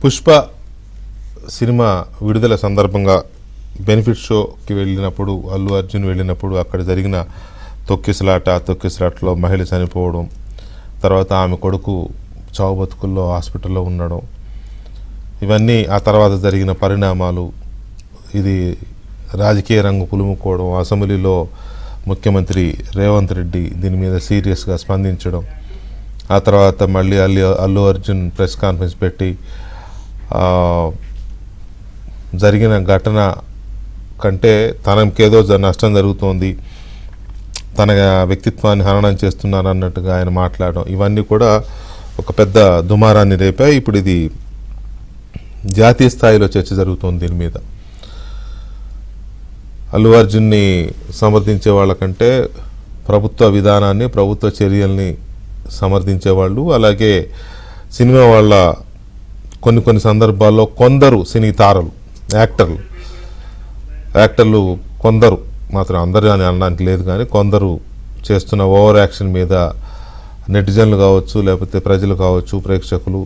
Pushpa cinema విడుదల సందర్భంగా benefit షోకి వెళ్ళినప్పుడు అల్లు అర్జున్ వెళ్ళినప్పుడు అక్కడ జరిగిన తొక్కిసలాటలో మహిళ చనిపోవడం, తర్వాత ఆమె కొడుకు చావు బతుకుల్లో హాస్పిటల్లో ఉండడం, ఇవన్నీ ఆ తర్వాత జరిగిన పరిణామాలు, ఇది రాజకీయ రంగు పులుముకోవడం, అసెంబ్లీలో ముఖ్యమంత్రి రేవంత్ రెడ్డి దీని మీద సీరియస్గా స్పందించడం, ఆ తర్వాత మళ్ళీ అల్లు అర్జున్ ప్రెస్ కాన్ఫరెన్స్ పెట్టి జరిగిన ఘటన కంటే తనకేదో నష్టం జరుగుతోంది, తన వ్యక్తిత్వాన్ని హననం చేస్తున్నారు అన్నట్టుగా ఆయన మాట్లాడడం, ఇవన్నీ కూడా ఒక పెద్ద దుమారాన్ని రేపాయి. ఇప్పుడు ఇది జాతీయ స్థాయిలో చర్చ జరుగుతోంది దీని మీద. అల్లు అర్జున్ని సమర్థించే వాళ్ళకంటే ప్రభుత్వ విధానాన్ని, ప్రభుత్వ చర్యల్ని సమర్థించేవాళ్ళు, అలాగే సినిమా వాళ్ళ కొన్ని సందర్భాల్లో కొందరు సినీ తారలు, యాక్టర్లు కొందరు మాత్రం, అందరూ అని అనడానికి లేదు కానీ కొందరు చేస్తున్న ఓవర్ యాక్షన్ మీద నెటిజన్లు కావచ్చు, లేకపోతే ప్రజలు కావచ్చు, ప్రేక్షకులు,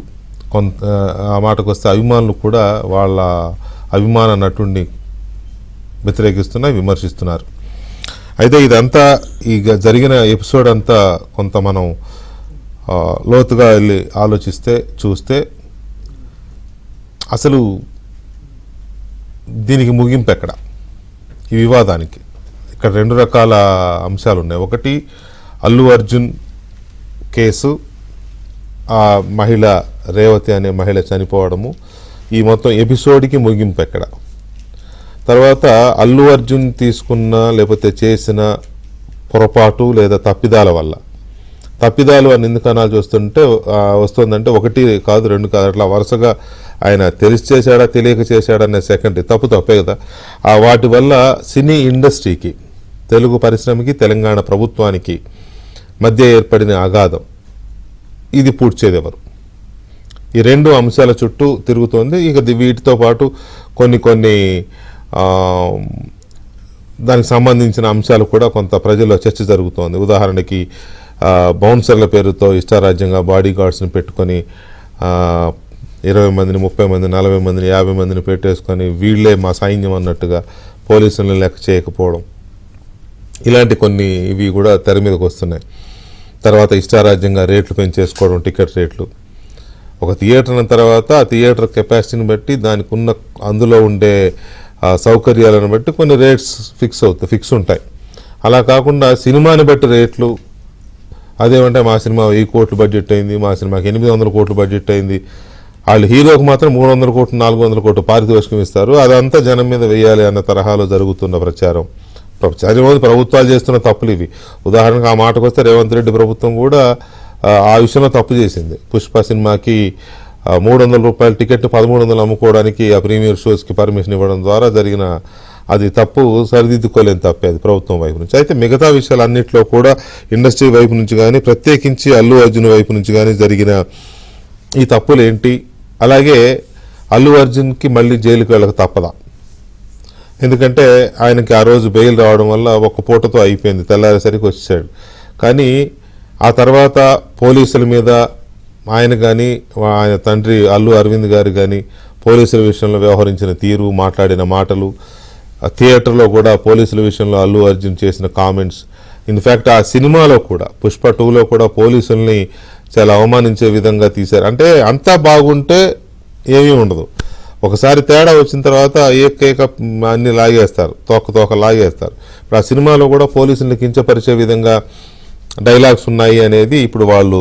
ఆ మాటకు వస్తే అభిమానులు కూడా వాళ్ళ అభిమాన నటుడిని విమర్శిస్తున్నారు. అయితే ఇదంతా ఇక జరిగిన ఎపిసోడ్ అంతా కొంత మనం లోతుగా వెళ్ళి చూస్తే అసలు దీనికి ముగింపు ఎక్కడ, ఈ వివాదానికి ఇక్కడ రెండు రకాల అంశాలు ఉన్నాయి. ఒకటి అల్లు అర్జున్ కేసు, ఆ మహిళ రేవతి అనే మహిళ చనిపోవడము, ఈ మొత్తం ఎపిసోడ్కి ముగింపు ఎక్కడ. తర్వాత అల్లు అర్జున్ తీసుకున్న లేకపోతే చేసిన పొరపాటు లేదా తప్పిదాలు అని ఎందుకు అనాల్సి వస్తుందంటే ఒకటి కాదు, రెండు కాదు, అట్లా వరుసగా ఆయన తెలిసి చేశాడా తెలియక చేశాడా అనే సెకండ్ తప్పే కదా. వాటి వల్ల సినీ ఇండస్ట్రీకి, తెలుగు పరిశ్రమకి, తెలంగాణ ప్రభుత్వానికి మధ్య ఏర్పడిన అగాధం, ఇది పూడ్చేది ఎవరు? ఈ రెండు అంశాల చుట్టూ తిరుగుతోంది. ఇక వీటితో పాటు కొన్ని దానికి సంబంధించిన అంశాలు కూడా కొంత ప్రజల్లో చర్చ జరుగుతోంది. ఉదాహరణకి బౌన్సర్ల పేరుతో ఇష్టారాజ్యంగా బాడీ గార్డ్స్ని పెట్టుకొని 20 మందిని, 30 మందిని, 40 మందిని, 50 మందిని పెట్టేసుకొని వీళ్ళే మా సైన్యం అన్నట్టుగా పోలీసులను లెక్క చేయకపోవడం, ఇలాంటి కొన్ని ఇవి కూడా తెర మీదకి వస్తున్నాయి. తర్వాత ఇష్టారాజ్యంగా రేట్లు పెంచేసుకోవడం, టికెట్ రేట్లు. ఒక థియేటర్ అన్న తర్వాత ఆ థియేటర్ కెపాసిటీని బట్టి, దానికి ఉన్న అందులో ఉండే సౌకర్యాలను బట్టి కొన్ని రేట్స్ ఫిక్స్ ఉంటాయి. అలా కాకుండా సినిమాని బట్టి రేట్లు, అదేమంటే మా సినిమా 1000 కోట్లు బడ్జెట్ అయింది, మా సినిమాకి 800 కోట్లు బడ్జెట్ అయింది, వాళ్ళు హీరోకి మాత్రం 300 కోట్లు 400 కోట్లు పారితోషికం ఇస్తారు, అదంతా జనం మీద వేయాలి అన్న తరహాలో జరుగుతున్న ప్రచారం. ప్రభుత్వాలు చేస్తున్న తప్పులు ఇవి. ఉదాహరణకు ఆ మాటకు వస్తే రేవంత్ రెడ్డి ప్రభుత్వం కూడా ఆ విషయంలో తప్పు చేసింది. పుష్ప సినిమాకి 300 రూపాయల టికెట్ 1300 అమ్ముకోవడానికి ఆ ప్రీమియర్ షోస్కి పర్మిషన్ ఇవ్వడం ద్వారా జరిగిన అది తప్పు, సరిదిద్దుకోలేని తప్పే అది ప్రభుత్వం వైపు నుంచి. అయితే మిగతా విషయాలన్నింటిలో కూడా ఇండస్ట్రీ వైపు నుంచి కానీ, ప్రత్యేకించి అల్లు అర్జున్ వైపు నుంచి కానీ జరిగిన ఈ తప్పులు ఏంటి, అలాగే అల్లు అర్జున్కి మళ్ళీ జైలుకి వెళ్ళక తప్పదా? ఎందుకంటే ఆయనకి ఆ రోజు బెయిల్ రావడం వల్ల ఒక్క పూటతో అయిపోయింది, తెల్లారేసరికి వచ్చాడు. కానీ ఆ తర్వాత పోలీసుల మీద ఆయన కానీ, ఆయన తండ్రి అల్లు అరవింద్ గారు కానీ పోలీసుల విషయంలో వ్యవహరించిన తీరు, మాట్లాడిన మాటలు, థియేటర్లో కూడా పోలీసుల విషయంలో అల్లు అర్జున్ చేసిన కామెంట్స్, ఇన్ఫ్యాక్ట్ ఆ సినిమాలో కూడా పుష్ప 2లో కూడా పోలీసుల్ని చాలా అవమానించే విధంగా తీశారు. అంటే అంతా బాగుంటే ఏమీ ఉండదు, ఒకసారి తేడా వచ్చిన తర్వాత ఏక అన్ని లాగేస్తారు, తోక లాగేస్తారు. ఇప్పుడు ఆ సినిమాలో కూడా పోలీసుల్ని కించపరిచే విధంగా డైలాగ్స్ ఉన్నాయి అనేది ఇప్పుడు వాళ్ళు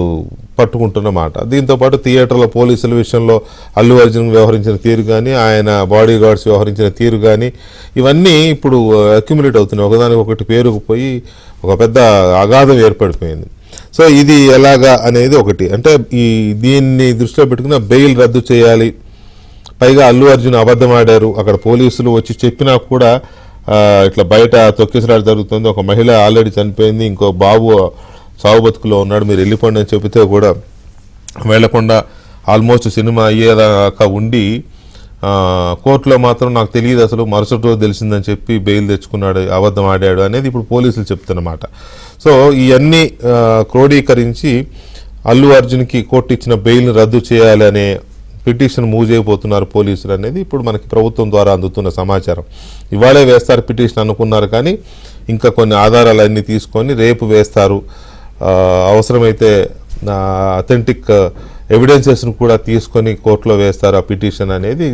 పట్టుకుంటున్న మాట. దీంతోపాటు థియేటర్లో పోలీసుల విషయంలో అల్లు అర్జున్ వ్యవహరించిన తీరు కానీ, ఆయన బాడీ గార్డ్స్ వ్యవహరించిన తీరు కానీ, ఇవన్నీ ఇప్పుడు అక్యుములేట్ అవుతున్నాయి, ఒకదానికి ఒకటి పేరుకుపోయి ఒక పెద్ద అగాధం ఏర్పడిపోయింది. సో ఇది ఎలాగా అనేది ఒకటి. అంటే దీన్ని దృష్టిలో పెట్టుకున్న బెయిల్ రద్దు చేయాలి, పైగా అల్లు అర్జున్ అబద్ధం ఆడారు, అక్కడ పోలీసులు వచ్చి చెప్పినా కూడా ఇట్లా బయట తొక్కిసలాట జరుగుతుంది, ఒక మహిళ ఆల్రెడీ చనిపోయింది, ఇంకో బాబు సావు బతుకులో ఉన్నాడు, మీరు వెళ్ళిపోండి అని చెబితే కూడా వెళ్లకుండా ఆల్మోస్ట్ సినిమా అయ్యేదాకా ఉండి కోర్టులో మాత్రం నాకు తెలియదు అసలు, మరుసటి రోజు తెలిసిందని చెప్పి బెయిల్ తెచ్చుకున్నాడు, అబద్ధం ఆడాడు అనేది ఇప్పుడు పోలీసులు చెప్తున్నమాట. సో ఇవన్నీ క్రోడీకరించి అల్లు అర్జున్కి కోర్టు ఇచ్చిన బెయిల్ని రద్దు చేయాలి అనే పిటిషన్ మూవ్ చేయబోతున్నారు పోలీసులు అనేది ఇప్పుడు మనకి ప్రభుత్వం ద్వారా అందుతున్న సమాచారం. ఇవాళే వేస్తారు పిటిషన్ అనుకున్నారు, కానీ ఇంకా కొన్ని ఆధారాలన్నీ తీసుకొని రేపు వేస్తారు. అవసరమైతే అథెంటిక్ ఎవిడెన్సెస్ను కూడా తీసుకొని కోర్టులో వేస్తారు ఆ పిటిషన్ అనేది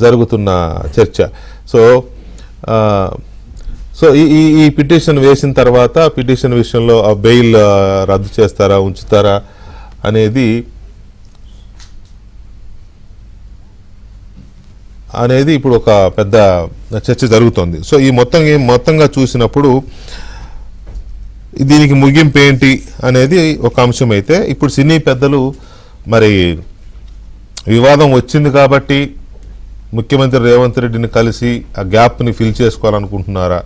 జరుగుతున్న చర్చ. సో ఈ పిటిషన్ వేసిన తర్వాత పిటిషన్ విషయంలో ఆ బెయిల్ రద్దు చేస్తారా, ఉంచుతారా అనేది ఇప్పుడు ఒక పెద్ద చర్చ జరుగుతోంది. సో ఈ మొత్తంగా చూసినప్పుడు దీనికి ముగింపు ఏంటి అనేది ఒక అంశం అయితే, ఇప్పుడు సినీ పెద్దలు మరి వివాదం వచ్చింది కాబట్టి ముఖ్యమంత్రి రేవంత్ రెడ్డిని కలిసి ఆ గ్యాప్ని ఫిల్ చేసుకోవాలనుకుంటున్నారా?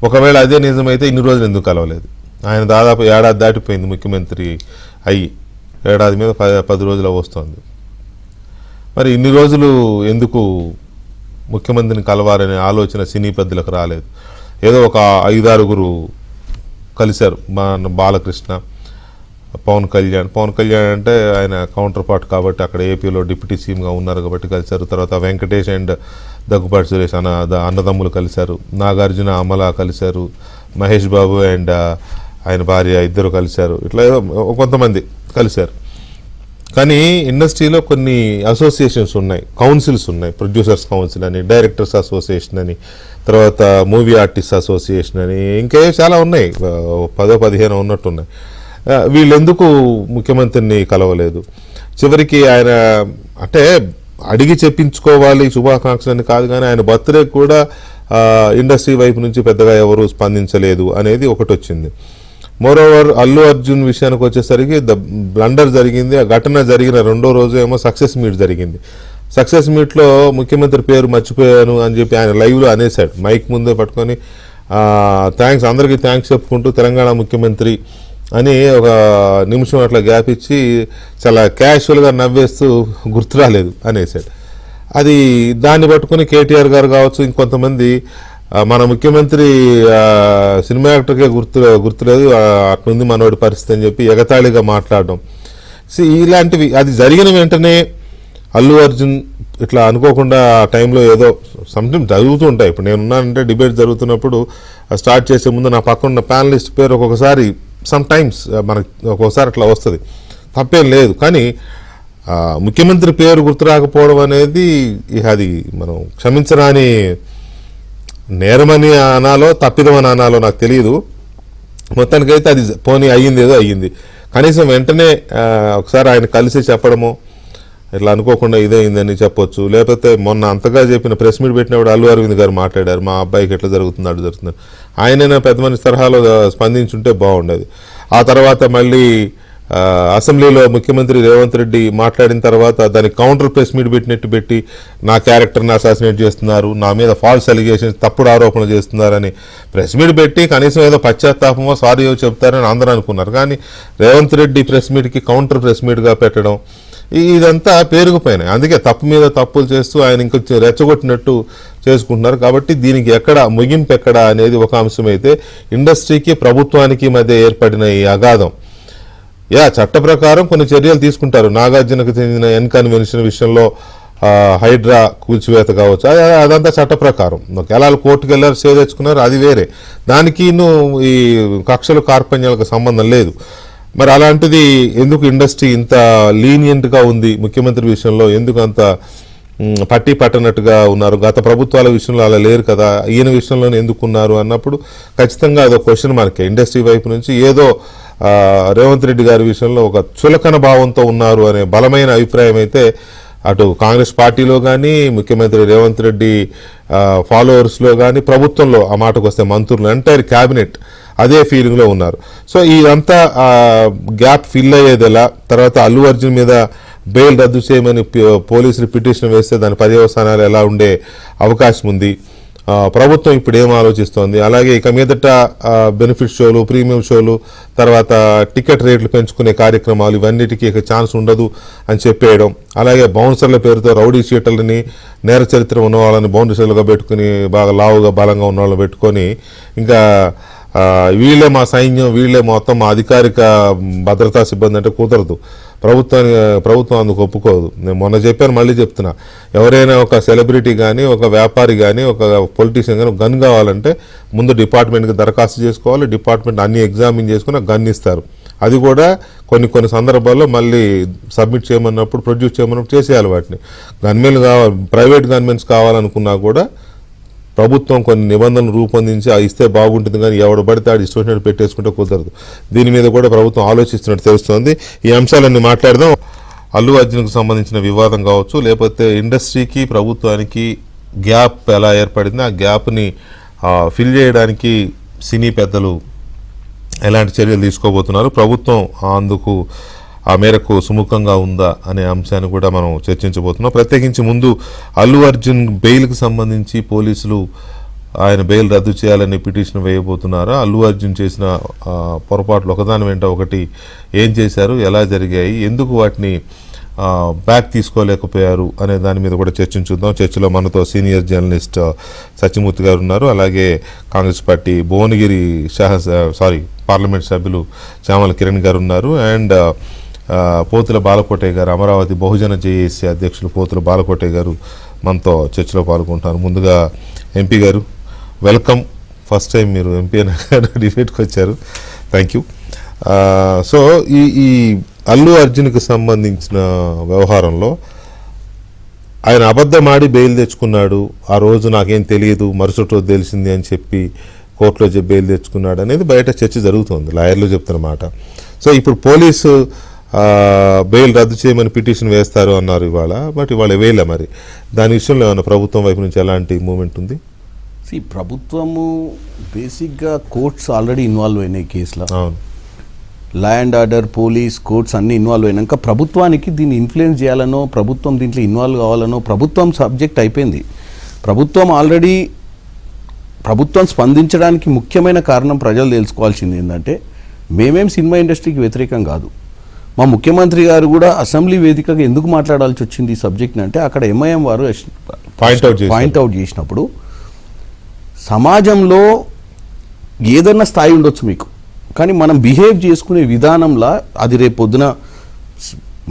ఒకవేళ అదే నిజమైతే ఇన్ని రోజులు ఎందుకు కలవలేదు? ఆయన దాదాపు ఏడాది దాటిపోయింది ముఖ్యమంత్రి అయ్యి, ఏడాది మీద 10 రోజులు వస్తుంది. మరి ఇన్ని రోజులు ఎందుకు ముఖ్యమంత్రిని కలవాలనే ఆలోచన సినీ పెద్దలకు రాలేదు? ఏదో ఒక 5-6 కలిశారు, బాలకృష్ణ, పవన్ కళ్యాణ్ అంటే ఆయన కౌంటర్ పార్ట్ కాబట్టి అక్కడ ఏపీలో డిప్యూటీ సీఎంగా ఉన్నారు కాబట్టి కలిశారు. తర్వాత వెంకటేష్ అండ్ దగ్గుబాటి సురేష్ అన్నదమ్ములు కలిశారు. నాగార్జున, అమల కలిశారు. మహేష్ బాబు అండ్ ఆయన భార్య ఇద్దరు కలిశారు. ఇట్లా కొంతమంది కలిశారు. కానీ ఇండస్ట్రీలో కొన్ని అసోసియేషన్స్ ఉన్నాయి, కౌన్సిల్స్ ఉన్నాయి. ప్రొడ్యూసర్స్ కౌన్సిల్ అని, డైరెక్టర్స్ అసోసియేషన్ అని, తర్వాత మూవీ ఆర్టిస్ట్ అసోసియేషన్ అని, ఇంకే చాలా ఉన్నాయి, 10-15 ఉన్నట్టున్నాయి. వీళ్ళెందుకు ముఖ్యమంత్రిని కలవలేదు? చివరికి ఆయన అంటే అడిగి చెప్పించుకోవాలి శుభాకాంక్షలని కాదు, కానీ ఆయన బర్త్డే కూడా ఇండస్ట్రీ వైపు నుంచి పెద్దగా ఎవరు స్పందించలేదు అనేది ఒకటి వచ్చింది. మోరోవర్ అల్లు అర్జున్ విషయానికి వచ్చేసరికి బ్లండర్ జరిగింది. ఆ ఘటన జరిగిన 2వ రోజు ఏమో సక్సెస్ మీట్ జరిగింది. సక్సెస్ మీట్లో ముఖ్యమంత్రి పేరు మర్చిపోయాను అని చెప్పి ఆయన లైవ్లో అనేసాడు, మైక్ ముందే పట్టుకొని థ్యాంక్స్, అందరికీ థ్యాంక్స్ చెప్పుకుంటూ తెలంగాణ ముఖ్యమంత్రి అని ఒక నిమిషం అట్లా గ్యాప్ ఇచ్చి చాలా క్యాషువల్గా నవ్వేస్తూ గుర్తు రాలేదు అనేసాడు. అది దాన్ని పట్టుకుని కేటీఆర్ గారు కావచ్చు, ఇంకొంతమంది మన ముఖ్యమంత్రి సినిమా యాక్టర్కే గుర్తులేదు, అట్లుంది మనోడి పరిస్థితి అని చెప్పి ఎగతాళిగా మాట్లాడడం. ఇలాంటివి అది జరిగిన వెంటనే అల్లు అర్జున్ ఇట్లా అనుకోకుండా ఆ టైంలో ఏదో సంథింగ్ జరుగుతూ ఉంటాయి. ఇప్పుడు నేనున్నానంటే డిబేట్ జరుగుతున్నప్పుడు స్టార్ట్ చేసే ముందు నా పక్కన ఉన్న ప్యానలిస్ట్ పేరు ఒక్కొక్కసారి సమ్ టైమ్స్ మనకు ఒక్కొక్కసారి అట్లా వస్తుంది, తప్పేం లేదు. కానీ ముఖ్యమంత్రి పేరు గుర్తు రాకపోవడం అనేది అది మనం క్షమించరాని నేరమని అనాలో తప్పిదమని అనాలో నాకు తెలియదు. మొత్తానికైతే అది పోనీ అయ్యింది, ఏదో అయ్యింది. కనీసం వెంటనే ఒకసారి ఆయన కలిసి చెప్పడము, ఇట్లా అనుకోకుండా ఇదైందని చెప్పొచ్చు. లేకపోతే మొన్న అంతగా చెప్పిన ప్రెస్ మీట్ పెట్టినప్పుడు అల్లు అరవింద్ గారు మాట్లాడారు, మా అబ్బాయికి ఎట్లా జరుగుతుంది, అటు జరుగుతుంది. ఆయనైనా పెద్ద మనిషి తరహాలో స్పందించుంటే బాగుండేది. ఆ తర్వాత మళ్ళీ అసెంబ్లీలో ముఖ్యమంత్రి రేవంత్ రెడ్డి మాట్లాడిన తర్వాత దానికి కౌంటర్ ప్రెస్ మీట్ పెట్టి నా క్యారెక్టర్ని అసాసినేట్ చేస్తున్నారు, నా మీద ఫాల్స్ అలిగేషన్స్, తప్పుడు ఆరోపణలు చేస్తున్నారని ప్రెస్ మీట్ పెట్టి కనీసం ఏదో పశ్చాత్తాపమో సారీ చెప్తారని అందరూ అనుకున్నారు. కానీ రేవంత్ రెడ్డి ప్రెస్ మీట్కి కౌంటర్ ప్రెస్ మీట్గా పెట్టడం, ఇదంతా పేరుకుపోయినాయి. అందుకే తప్పు మీద తప్పులు చేస్తూ ఆయన ఇంకొంచెం రెచ్చగొట్టినట్టు చేసుకుంటున్నారు. కాబట్టి దీనికి ముగింపు ఎక్కడ అనేది ఒక అంశం అయితే, ఇండస్ట్రీకి ప్రభుత్వానికి మధ్య ఏర్పడిన ఈ అగాధం, చట్ట ప్రకారం కొన్ని చర్యలు తీసుకుంటారు. నాగార్జునకు చెందిన కన్వెన్షన్ విషయంలో హైడ్రా కూల్చివేత కావచ్చు, అదంతా చట్ట ప్రకారం. ఎలా కోర్టుకు వెళ్ళారు, సేవ్ తెచ్చుకున్నారు, అది వేరే. దానికి ఈ కక్షలు కార్పణ్యాలకు సంబంధం లేదు. మరి అలాంటిది ఎందుకు ఇండస్ట్రీ ఇంత లీనియంట్గా ఉంది ముఖ్యమంత్రి విషయంలో, ఎందుకు అంత పట్టి పట్టనట్టుగా ఉన్నారు? గత ప్రభుత్వాల విషయంలో అలా లేరు కదా, ఈయన విషయంలోనే ఎందుకున్నారు అన్నప్పుడు ఖచ్చితంగా అదో క్వశ్చన్ మార్కే. ఇండస్ట్రీ వైపు నుంచి ఏదో రేవంత్ రెడ్డి గారి విషయంలో ఒక చులకన భావంతో ఉన్నారు అనే బలమైన అభిప్రాయం అయితే అటు కాంగ్రెస్ పార్టీలో కానీ, ముఖ్యమంత్రి రేవంత్ రెడ్డి ఫాలోవర్స్లో కానీ, ప్రభుత్వంలో ఆ మాటకు వస్తే మంత్రులు, ఎంటైర్ క్యాబినెట్ అదే ఫీలింగ్లో ఉన్నారు. సో ఇదంతా గ్యాప్ ఫిల్ అయ్యేది ఎలా? తర్వాత అల్లు అర్జున్ మీద బెయిల్ రద్దు చేయమని పోలీసులు పిటిషన్ వేస్తే దాని పర్యవసానాలు ఎలా ఉండే అవకాశం ఉంది? ప్రభుత్వం ఇప్పుడు ఏం ఆలోచిస్తోంది? అలాగే ఇక మీదట బెనిఫిట్ షోలు, ప్రీమియం షోలు, తర్వాత టికెట్ రేట్లు పెంచుకునే కార్యక్రమాలు, ఇవన్నిటికీ ఇక ఛాన్స్ ఉండదు అని చెప్పేయడం. అలాగే బౌన్సర్ల పేరుతో రౌడీ షీటర్లని, నేర చరిత్ర ఉన్న వాళ్ళని బౌన్సర్లుగా పెట్టుకుని, బాగా లావుగా బలంగా ఉన్న వాళ్ళని పెట్టుకొని ఇంకా వీళ్ళే మా సైన్యం, వీళ్ళే మొత్తం మా అధికారిక భద్రతా సిబ్బంది అంటే కుదరదు. ప్రభుత్వం అందుకు ఒప్పుకోదు. నేను మొన్న చెప్పాను, మళ్ళీ చెప్తున్నా, ఎవరైనా ఒక సెలబ్రిటీ కానీ, ఒక వ్యాపారి కానీ, ఒక పొలిటీషియన్ కానీ గన్ కావాలంటే ముందు డిపార్ట్మెంట్కి దరఖాస్తు చేసుకోవాలి. డిపార్ట్మెంట్ అన్ని ఎగ్జామిన్ చేసుకుని గన్ ఇస్తారు. అది కూడా కొన్ని సందర్భాల్లో మళ్ళీ సబ్మిట్ చేయమన్నప్పుడు, ప్రొడ్యూస్ చేయమన్నప్పుడు చేసేయాలి. వాటిని గన్మెన్లు కావాలి, ప్రైవేట్ గన్మెన్స్ కావాలనుకున్నా కూడా ప్రభుత్వం కొన్ని నిబంధనలు రూపొందించి ఇస్తే బాగుంటుంది, కానీ ఎవడు పడితే ఆడు ఇష్టం పెట్టేసుకుంటే కుదరదు. దీని మీద కూడా ప్రభుత్వం ఆలోచిస్తున్నట్టు తెలుస్తోంది. ఈ అంశాలన్నీ మాట్లాడదాం. అల్లు అర్జున్కు సంబంధించిన వివాదం కావచ్చు, లేకపోతే ఇండస్ట్రీకి ప్రభుత్వానికి గ్యాప్ ఎలా ఏర్పడింది, ఆ గ్యాప్ని ఫిల్ చేయడానికి సినీ పెద్దలు ఎలాంటి చర్యలు తీసుకోబోతున్నారు, ప్రభుత్వం అందుకు ఆ మేరకు సుముఖంగా ఉందా అనే అంశాన్ని కూడా మనం చర్చించబోతున్నాం. ప్రత్యేకించి ముందు అల్లు అర్జున్ బెయిల్కి సంబంధించి పోలీసులు ఆయన బెయిల్ రద్దు చేయాలని పిటిషన్ వేయబోతున్నారా, అల్లు అర్జున్ చేసిన పొరపాట్లు ఒకదాని వెంట ఒకటి ఏం చేశారు, ఎలా జరిగాయి, ఎందుకు వాటిని బ్యాక్ తీసుకోలేకపోయారు అనే దాని మీద కూడా చర్చించుద్దాం. చర్చలో మనతో సీనియర్ జర్నలిస్ట్ సత్యమూర్తి గారు ఉన్నారు. అలాగే కాంగ్రెస్ పార్టీ భువనగిరి పార్లమెంట్ సభ్యులు చామల కిరణ్ గారు ఉన్నారు. అండ్ పోతుల బాలకోటయ్య గారు, అమరావతి బహుజన జేఏసీ అధ్యక్షులు పోతుల బాలకోటయ్య గారు మనతో చర్చలో పాల్గొంటారు. ముందుగా ఎంపీ గారు వెల్కమ్. ఫస్ట్ టైం మీరు ఎంపీ డిబేట్కి వచ్చారు. Thank you. సో ఈ అల్లు అర్జున్కి సంబంధించిన వ్యవహారంలో ఆయన అబద్ధమాడి బెయిల్ తెచ్చుకున్నాడు, ఆ రోజు నాకేం తెలియదు, మరుసటి రోజు తెలిసింది అని చెప్పి కోర్టులో బెయిల్ తెచ్చుకున్నాడు అనేది బయట చర్చ జరుగుతుంది, లాయర్లు చెప్తున్న మాట. సో ఇప్పుడు పోలీసు బెయిల్ రద్దు చేయమని పిటిషన్ వేస్తారు అన్నారు ఇవాళ, బట్ ఇవాళ వేయలే. మరి దాని విషయంలో ఏమైనా ప్రభుత్వం వైపు నుంచి ఎలాంటి మూమెంట్ ఉంది? ప్రభుత్వము బేసిక్గా కోర్ట్స్ ఆల్రెడీ ఇన్వాల్వ్ అయినాయి కేసులో. అవును, law and order, police, courts అన్నీ ఇన్వాల్వ్ అయినాక ప్రభుత్వానికి దీన్ని ఇన్ఫ్లుయెన్స్ చేయాలనో, ప్రభుత్వం దీంట్లో ఇన్వాల్వ్ కావాలనో ప్రభుత్వం సబ్జెక్ట్ అయిపోయింది. ప్రభుత్వం స్పందించడానికి ముఖ్యమైన కారణం ప్రజలు తెలుసుకోవాల్సింది ఏంటంటే, మేమేం సినిమా ఇండస్ట్రీకి వ్యతిరేకం కాదు. మా ముఖ్యమంత్రి గారు కూడా అసెంబ్లీ వేదికగా ఎందుకు మాట్లాడాల్సి వచ్చింది ఈ సబ్జెక్ట్ని అంటే, అక్కడ ఎంఐఎం వారు పాయింట్అవుట్ చేసినప్పుడు సమాజంలో ఏదన్నా స్థాయి ఉండొచ్చు మీకు, కానీ మనం బిహేవ్ చేసుకునే విధానంలో అది రేపు పొద్దున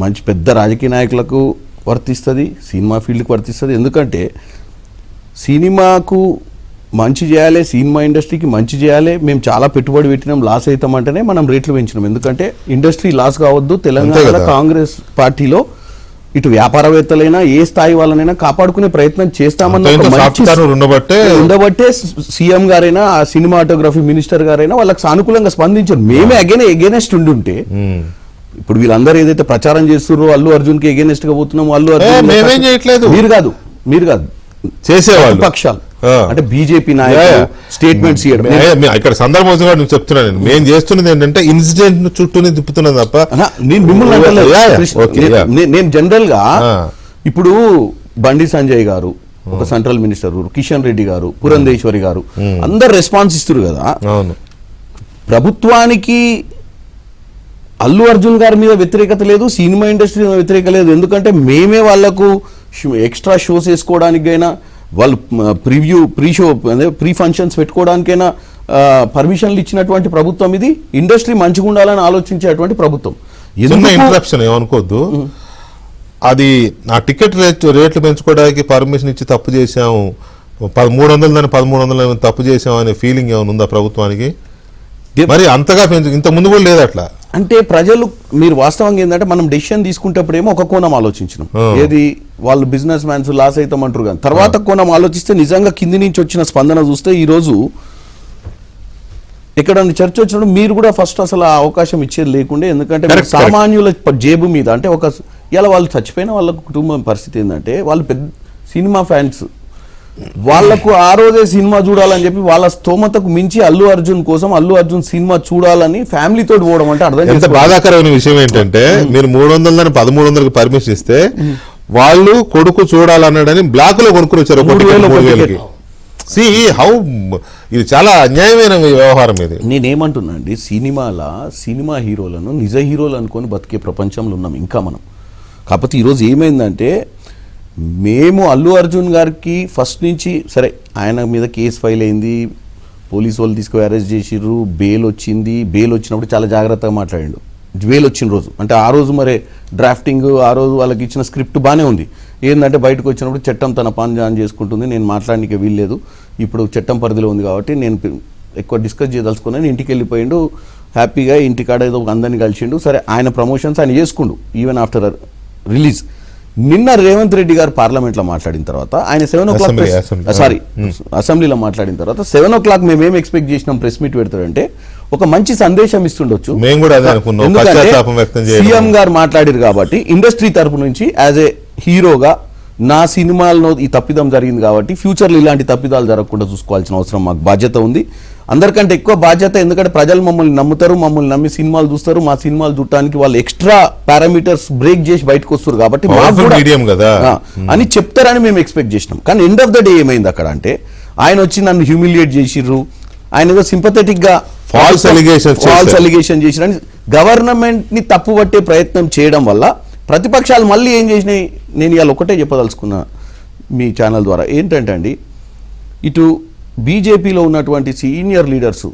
మంచి పెద్ద రాజకీయ నాయకులకు వర్తిస్తుంది, సినిమా ఫీల్డ్కి వర్తిస్తుంది. ఎందుకంటే సినిమాకు మంచి చేయాలి, సినిమా ఇండస్ట్రీకి మంచి చేయాలి, మేము చాలా పెట్టుబడి పెట్టినాం, లాస్ అవుతామంటేనే మనం రేట్లు పెంచినాం. ఎందుకంటే ఇండస్ట్రీ లాస్ కావద్దు. తెలంగాణలో కాంగ్రెస్ పార్టీలో ఇటు వ్యాపారవేత్తలైనా ఏ స్థాయి వాళ్ళనైనా కాపాడుకునే ప్రయత్నం చేస్తామన్న ఉండబట్టే సీఎం గారైనా, ఆ సినిమాటోగ్రఫీ మినిస్టర్ గారైనా వాళ్ళకి సానుకూలంగా స్పందించారు. మేమే ఎగెనెస్ట్ ఉండుంటే ఇప్పుడు వీళ్ళందరూ ఏదైతే ప్రచారం చేస్తున్నారో అల్లు అర్జున్ కి ఎగెనెస్ట్ గా పోతున్నాం, అల్లు అర్జున్ మీరు కాదు చేసేవాళ్ళు పక్షాలు అంటే బీజేపీ నాయకులు స్టేట్మెంట్స్ ఇక్కడ సందర్భం నేను చెప్తున్నాను. మేము చేస్తున్నది ఏంటంటే ఇన్సిడెంట్ చుట్టూనే తిప్పుతున్నాను తప్ప నేను మిమ్మల్ని నేను జనరల్ గా ఇప్పుడు బండి సంజయ్ గారు ఒక సెంట్రల్ మినిస్టర్, కిషన్ రెడ్డి గారు, పురంధేశ్వరి గారు అందరు రెస్పాన్స్ ఇస్తారు కదా. ప్రభుత్వానికి అల్లు అర్జున్ గారి మీద వ్యతిరేకత లేదు, సినిమా ఇండస్ట్రీ మీద వ్యతిరేకత లేదు. ఎందుకంటే మేమే వాళ్లకు ఎక్స్ట్రా షోస్ వేసుకోవడానికైనా, వాళ్ళు ప్రీ ఫంక్షన్స్ పెట్టుకోవడానికైనా పర్మిషన్లు ఇచ్చినటువంటి ప్రభుత్వం ఇది. ఇండస్ట్రీ మంచిగా ఉండాలని ఆలోచించేటువంటి ప్రభుత్వం. ఇంటరప్షన్ ఏమనుకోవద్దు, అది ఆ టికెట్ రేట్లు పెంచుకోవడానికి పర్మిషన్ ఇచ్చి తప్పు చేసాము, 300 దాన్ని 1300 తప్పు చేసాము అనే ఫీలింగ్ ఏమైనా ఉందా ప్రభుత్వానికి? మరి అంతగా ఇంత ముందు కూడా లేదు అట్లా. అంటే ప్రజలు, మీరు వాస్తవంగా ఏంటంటే మనం డెసిషన్ తీసుకుంటేప్పుడేమో ఒక కోణం ఆలోచించినాం, ఏది వాళ్ళు బిజినెస్ మ్యాన్స్ లాస్ అవుతామంటారు, కానీ తర్వాత కోణం ఆలోచిస్తే నిజంగా కింది నుంచి వచ్చిన స్పందన చూస్తే ఈరోజు ఎక్కడన్నా చర్చ వచ్చినప్పుడు మీరు కూడా ఫస్ట్ అసలు ఆ అవకాశం ఇచ్చేది లేకుండే. ఎందుకంటే సామాన్యుల జేబు మీద అంటే ఇలా వాళ్ళు చచ్చిపోయిన వాళ్ళ కుటుంబం పరిస్థితి ఏంటంటే, వాళ్ళు పెద్ద సినిమా ఫ్యాన్స్, వాళ్లకు ఆ రోజే సినిమా చూడాలని చెప్పి వాళ్ళ స్తోమతకు మించి అల్లు అర్జున్ కోసం అల్లు అర్జున్ సినిమా చూడాలని ఫ్యామిలీ తోటి పోవడం అంటే అర్థం. ఎంత బాధాకరమైన విషయం ఏంటంటే, మీరు 300 దాన్ని 1300 పర్మిషన్ ఇస్తే వాళ్ళు కొడుకు చూడాలన్నాడని బ్లాక్ లో కొనుక్కుని వచ్చారు 3,000కి. ఇది చాలా అన్యాయమైన వ్యవహారం. ఇది నేనేమంటున్నా అండి, సినిమా హీరోలను నిజ హీరోలు అనుకొని బతికే ప్రపంచంలో ఉన్నాం ఇంకా మనం. కాకపోతే ఈరోజు ఏమైందంటే, మేము అల్లు అర్జున్ గారికి ఫస్ట్ నుంచి సరే ఆయన మీద కేసు ఫైల్ అయింది, పోలీసు వాళ్ళు తీసుకుని అరెస్ట్ చేసిర్రు, బెయిల్ వచ్చింది. బెయిల్ వచ్చినప్పుడు చాలా జాగ్రత్తగా మాట్లాడిండు. బెయిల్ వచ్చిన రోజు అంటే ఆ రోజు మరి డ్రాఫ్టింగ్, ఆ రోజు వాళ్ళకి ఇచ్చిన స్క్రిప్ట్ బాగానే ఉంది. ఏంటంటే బయటకు వచ్చినప్పుడు చట్టం తన పని జాన్ చేసుకుంటుంది, నేను మాట్లాడడానికి వీల్లేదు, ఇప్పుడు చట్టం పరిధిలో ఉంది కాబట్టి నేను ఎక్కువ డిస్కస్ చేయదలుచుకున్నాను. ఇంటికి వెళ్ళిపోయిండు హ్యాపీగా, ఇంటికాడ ఏదో అందరినీ కలిసిండు. సరే, ఆయన ప్రమోషన్స్ ఆయన చేసుకుండు ఈవెన్ ఆఫ్టర్ రిలీజ్. నిన్న రేవంత్ రెడ్డి గారు పార్లమెంట్లో మాట్లాడిన తర్వాత ఆయన 7 o'clock అసెంబ్లీలో మాట్లాడిన తర్వాత 7 o'clock మేమేం ఎక్స్పెక్ట్ చేసినాం ప్రెస్ మీట్ పెడతాడంటే ఒక మంచి సందేశం ఇస్తుండొచ్చు. సీఎం గారు మాట్లాడారు కాబట్టి ఇండస్ట్రీ తరపు నుంచి యాజ్ ఏ హీరోగా నా సినిమాల్లో ఈ తప్పిదం జరిగింది కాబట్టి ఫ్యూచర్లో ఇలాంటి తప్పిదాలు జరగకుండా చూసుకోవాల్సిన అవసరం మాకు బాధ్యత ఉంది. అందరికంటే ఎక్కువ బాధ్యత, ఎందుకంటే ప్రజలు మమ్మల్ని నమ్ముతారు, మమ్మల్ని నమ్మి సినిమాలు చూస్తారు. మా సినిమాలు చూడటానికి వాళ్ళు ఎక్స్ట్రా పారామీటర్స్ బ్రేక్ చేసి బయటకు వస్తారు కాబట్టి అని చెప్తారని మేము ఎక్స్పెక్ట్ చేసినాం. కానీ ఎండ్ ఆఫ్ ద డే ఏమైంది అక్కడ అంటే ఆయన వచ్చి నన్ను హ్యూమిలియేట్ చేసిర్రు, ఆయన ఏదో సింపథెటిక్ గా ఫాల్స్ అలిగేషన్ చేసిరని గవర్నమెంట్ ని తప్పుపట్టే ప్రయత్నం చేయడం వల్ల ప్రతిపక్షాలు మళ్ళీ ఏం చేసినాయి, నేను ఇవాళ ఒకటే చెప్పదలుచుకున్నా మీ ఛానల్ ద్వారా ఏంటంటే అండి, ఇటు బీజేపీలో ఉన్నటువంటి సీనియర్ లీడర్సు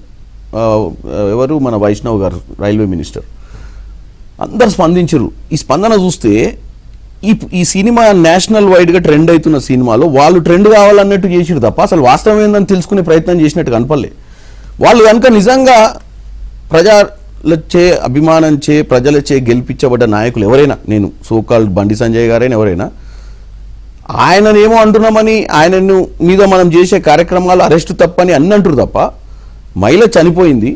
ఎవరు, మన వైష్ణవ్ గారు రైల్వే మినిస్టర్, అందరు స్పందించరు. ఈ స్పందన చూస్తే ఈ సినిమా నేషనల్ వైడ్గా ట్రెండ్ అవుతున్న సినిమాలో వాళ్ళు ట్రెండ్ కావాలన్నట్టు చేసిరు తప్ప అసలు వాస్తవం ఏందని తెలుసుకునే ప్రయత్నం చేసినట్టు కనపడలే. వాళ్ళు కనుక నిజంగా ప్రజలచే అభిమానంచే ప్రజలచే గెలిపించబడ్డ నాయకులు ఎవరైనా, నేను సోకాల్డ్ బండి సంజయ్ గారైనా ఎవరైనా, ఆయననేమో అంటున్నామని ఆయనను మీద మనం చేసే కార్యక్రమాలు అరెస్టు తప్పని అన్నంటారు తప్ప, మహిళ చనిపోయింది,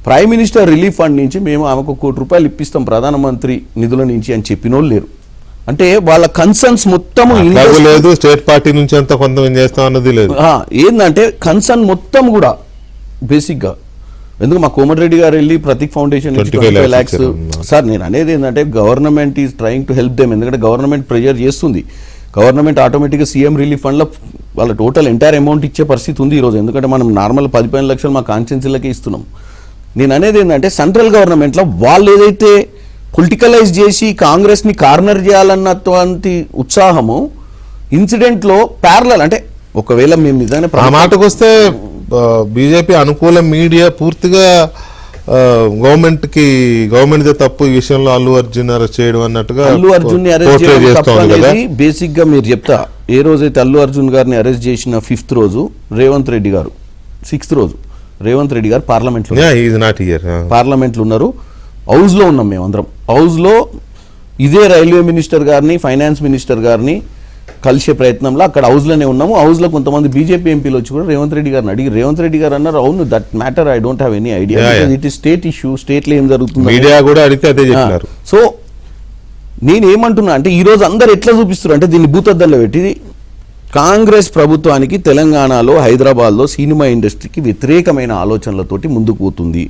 ప్రైమ్ మినిస్టర్ రిలీఫ్ ఫండ్ నుంచి మేము ఆమెకు ₹1 కోటి ఇప్పిస్తాం ప్రధానమంత్రి నిధుల నుంచి అని చెప్పినోళ్ళు లేరు. అంటే వాళ్ళ కన్సర్న్స్ మొత్తం లేదు, స్టేట్ పార్టీ నుంచి అంతా కొంత చేస్తాం అన్నది లేదు. ఏంటంటే కన్సర్న్ మొత్తం కూడా బేసిక్గా, ఎందుకు మా కోమటిరెడ్డి గారు వెళ్ళి ప్రతీక్ ఫౌండేషన్ 25 lakhs సార్, నేను అనేది ఏంటంటే government is trying to help them. ఎందుకంటే గవర్నమెంట్ ప్రెజర్ చేస్తుంది, గవర్నమెంట్ ఆటోమేటిక్గా సీఎం రిలీఫ్ ఫండ్లో వాళ్ళ టోటల్ ఎంటైర్ అమౌంట్ ఇచ్చే పరిస్థితి ఉంది ఈరోజు. ఎందుకంటే మనం నార్మల్ 15 లక్షలు మా కాన్స్టిట్యున్సీలకే ఇస్తున్నాం. నేను అనేది ఏంటంటే సెంట్రల్ గవర్నమెంట్లో వాళ్ళు ఏదైతే పొలిటికలైజ్ చేసి కాంగ్రెస్ని కార్నర్ చేయాలన్నటువంటి ఉత్సాహము ఇన్సిడెంట్లో ప్యారలల్, అంటే ఒకవేళ మేము నిజంగానే ఆ మాటకు వస్తే బీజేపీ అనుకూల మీడియా పూర్తిగా గవర్నమెంట్ తప్పు ఈ విషయంలో అల్లు అర్జున్ అరెస్ట్ చేయడం అన్నట్టుగా, అల్లు అర్జున్ అరెస్ట్ చేయడం బేసిక్ గా మీరు చెప్తా, ఏ రోజైతే అల్లు అర్జున్ గారిని అరెస్ట్ చేసిన 5th రోజు రేవంత్ రెడ్డి గారు, 6th రోజు రేవంత్ రెడ్డి గారు పార్లమెంట్లో ఉన్నారు. హౌస్ లో ఉన్నాం మేము అందరం. హౌస్ లో ఇదే రైల్వే మినిస్టర్ గారిని, ఫైనాన్స్ మినిస్టర్ గారిని కలిసే ప్రయత్నంలో అక్కడ హౌస్లోనే ఉన్నాము. హౌస్లో కొంతమంది బీజేపీ ఎంపీలు వచ్చి కూడా రేవంత్ రెడ్డి గారిని అడిగి, రేవంత్ రెడ్డి గారు అన్నారు, అవును that matter I don't have any idea, it is state issue, స్టేట్లో ఏం జరుగుతుంది మీడియా కూడా అడిగితే అదే చెప్పారు. సో నేనేమంటున్నా అంటే ఈరోజు అందరు ఎట్లా చూపిస్తారు అంటే దీన్ని భూతద్దంలో పెట్టి కాంగ్రెస్ ప్రభుత్వానికి తెలంగాణలో, హైదరాబాద్లో సినిమా ఇండస్ట్రీకి వ్యతిరేకమైన ఆలోచనలతోటి ముందుకు పోతుంది.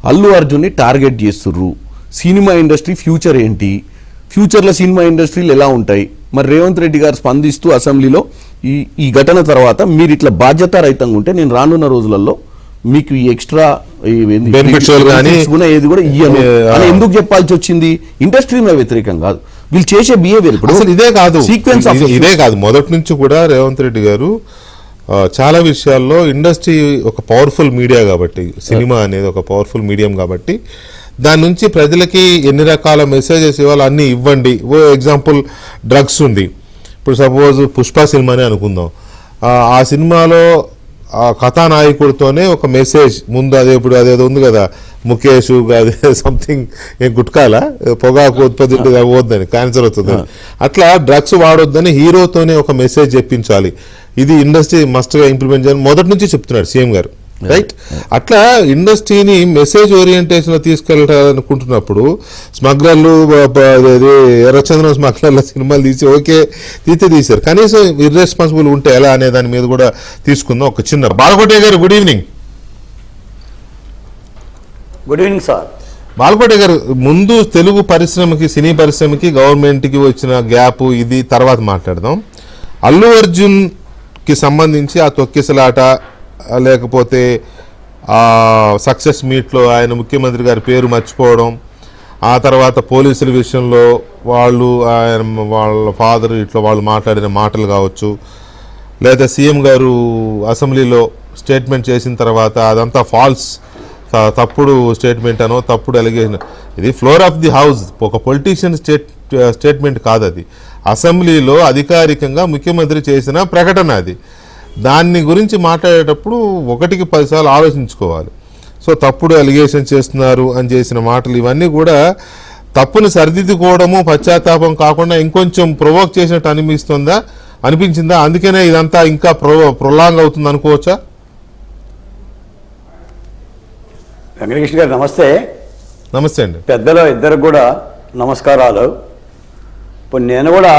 అల్లు అర్జున్ని టార్గెట్ చేస్తుర్రు. సినిమా ఇండస్ట్రీ ఫ్యూచర్ ఏంటి, ఫ్యూచర్లో సినిమా ఇండస్ట్రీలు ఎలా ఉంటాయి, మరి రేవంత్ రెడ్డి గారు స్పందిస్తూ అసెంబ్లీలో ఈ ఘటన తర్వాత మీరు ఇట్లా బాధ్యతారహితంగా ఉంటే నేను రానున్న రోజులలో మీకు ఈ ఎక్స్ట్రా ఏది కూడా ఇయ్యను అని ఎందుకు చెప్పాల్సి వచ్చింది. ఇండస్ట్రీ మీద వ్యతిరేకం కాదు, వీళ్ళు చేసే బిహేవియర్ ఇప్పుడు అసలు ఇదే కాదు, సీక్వెన్స్ ఇదే కాదు. మొదటి నుంచి కూడా రేవంత్ రెడ్డి గారు చాలా విషయాల్లో ఇండస్ట్రీ ఒక పవర్ఫుల్ మీడియా కాబట్టి, సినిమా అనేది ఒక పవర్ఫుల్ మీడియం కాబట్టి దాని నుంచి ప్రజలకి ఎన్ని రకాల మెసేజెస్ ఇవ్వాలి అన్నీ ఇవ్వండి. ఓ ఎగ్జాంపుల్ డ్రగ్స్ ఉంది, ఇప్పుడు సపోజ్ పుష్ప సినిమానే అనుకుందాం, ఆ సినిమాలో ఆ కథానాయకుడితోనే ఒక మెసేజ్ ముందు, అదే ఇప్పుడు అదేదో ఉంది కదా ముఖేష్ అదే సంథింగ్ ఏం గుట్కాల పొగాకు ఉత్పత్తి అవ్వద్దని, క్యాన్సర్ వస్తుందని, అట్లా డ్రగ్స్ వాడొద్దని హీరోతోనే ఒక మెసేజ్ చెప్పించాలి. ఇది ఇండస్ట్రీ మస్ట్గా ఇంప్లిమెంట్ చేయాలని మొదటి నుంచి చెప్తున్నాడు సీఎం గారు, రైట్? అట్లా ఇండస్ట్రీని మెసేజ్ ఓరియంటేషన్ లో తీసుకెళ్ళాలనుకుంటున్నప్పుడు స్మగ్లర్లు, ఎర్రచంద్రం స్మగ్లర్ల సినిమాలు తీసి ఓకే తీశారు, కనీసం ఇర్రెస్పాన్సిబుల్ ఉంటే ఎలా అనే దాని మీద కూడా తీసుకుందాం. ఒక చిన్న బాలకోటే గారు, good evening. Good evening sir. Balakote గారు, ముందు తెలుగు పరిశ్రమకి, సినీ పరిశ్రమకి గవర్నమెంట్కి వచ్చిన గ్యాప్ ఇది తర్వాత మాట్లాడదాం. అల్లు అర్జున్ కి సంబంధించి ఆ తొక్కిసలాట, లేకపోతే సక్సెస్ మీట్లో ఆయన ముఖ్యమంత్రి గారి పేరు మర్చిపోవడం, ఆ తర్వాత పోలీసుల విషయంలో వాళ్ళ ఫాదర్ ఇట్లా వాళ్ళు మాట్లాడిన మాటలు కావచ్చు, లేదా సీఎం గారు అసెంబ్లీలో స్టేట్మెంట్ చేసిన తర్వాత అదంతా ఫాల్స్, తప్పుడు స్టేట్మెంట్ అనో తప్పుడు అలిగేషన్. ఇది ఫ్లోర్ ఆఫ్ ది హౌస్, ఒక పొలిటీషియన్ స్టేట్మెంట్ కాదు అది. అసెంబ్లీలో అధికారికంగా ముఖ్యమంత్రి చేసిన ప్రకటన అది. దాన్ని గురించి మాట్లాడేటప్పుడు 1కి 10 సార్లు ఆలోచించుకోవాలి. సో తప్పుడు అలిగేషన్ చేస్తున్నారు అని చేసిన మాటలు ఇవన్నీ కూడా తప్పుని సరిదిద్దుకోవడము, పశ్చాత్తాపం కాకుండా ఇంకొంచెం ప్రొవోక్ చేసినట్టు అనిపించిందా? అందుకనే ఇదంతా ఇంకా ప్రొలాంగ్ అవుతుంది అనుకోవచ్చా? వెంకటకృష్ణ గారు నమస్తే. నమస్తే అండి. పెద్దలు ఇద్దరికి కూడా నమస్కారాలు. ఇప్పుడు నేను కూడా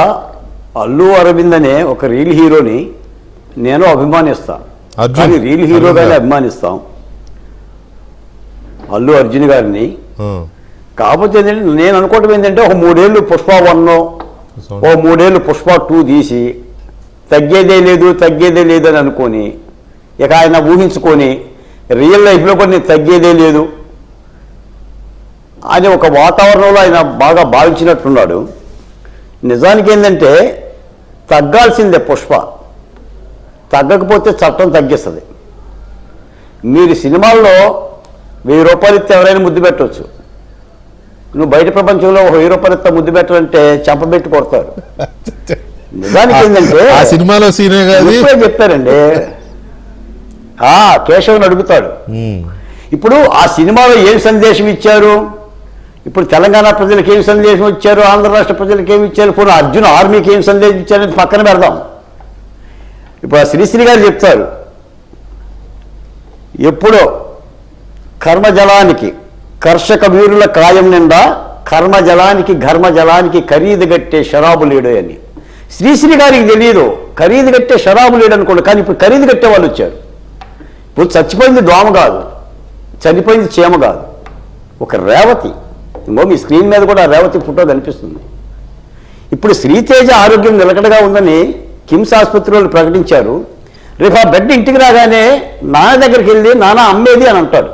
అల్లు అరవింద్ అనే ఒక రియల్ హీరోని నేను అభిమానిస్తాను. కానీ రియల్ హీరోగానే అభిమానిస్తాం అల్లు అర్జున్ గారిని. కాకపోతే నేను అనుకోవటం ఏంటంటే ఒక 3 ఏళ్ళు పుష్ప 1, ఓ 3 ఏళ్ళు పుష్ప 2 తీసి తగ్గేదే లేదు అని అనుకొని ఇక ఆయన ఊహించుకొని రియల్ లైఫ్లో కూడా నేను తగ్గేదే లేదు అని ఒక వాతావరణంలో ఆయన బాగా భావించినట్టున్నాడు. నిజానికి ఏంటంటే తగ్గాల్సిందే పుష్ప, తగ్గకపోతే చట్టం తగ్గిస్తుంది. మీరు సినిమాల్లో 1000 రూపాయలు ఇస్తే ఎవరైనా ముద్దు పెట్టవచ్చు. నువ్వు బయట ప్రపంచంలో 1000 రూపాయలు ఇస్తే ముద్దు పెట్టాలంటే చెంపబెట్టి కొడతారు. నిజానికి ఏంటంటే ఆ సినిమాలో సీనే కాదు చెప్పారండి. కేశవుని అడుగుతాడు. ఇప్పుడు ఆ సినిమాలో ఏం సందేశం ఇచ్చారు? ఇప్పుడు తెలంగాణ ప్రజలకు ఏం సందేశం ఇచ్చారు, ఆంధ్ర రాష్ట్ర ప్రజలకు ఏమి ఇచ్చారు, ఇప్పుడు అర్జున్ ఆర్మీకి ఏం సందేశం ఇచ్చారని పక్కన పెడదాం. ఇప్పుడు ఆ శ్రీశ్రీ గారు చెప్తారు, ఎప్పుడో కర్మజలానికి కర్షక వీరుల కాయం నిండా కర్మజలానికి ఘర్మజలానికి ఖరీదు కట్టే షరాబు లేడు అని. శ్రీశ్రీ గారికి తెలియదు ఖరీదు కట్టే షరాబు లేడు అనుకోండి, కానీ ఇప్పుడు ఖరీదు కట్టే వాళ్ళు వచ్చారు. ఇప్పుడు చచ్చిపోయింది దోమ కాదు, చనిపోయింది చీమ కాదు, ఒక రేవతి. ఇంకో మీ స్క్రీన్ మీద కూడా రేవతి ఫోటో కనిపిస్తుంది. ఇప్పుడు శ్రీతేజ ఆరోగ్యం నిలకడగా ఉందని కిమ్స్ ఆసుపత్రి వాళ్ళు ప్రకటించారు. రేపు ఆ బెడ్ ఇంటికి రాగానే నాన్న దగ్గరికి వెళ్ళి నాన్న అమ్మేది అని అంటాడు.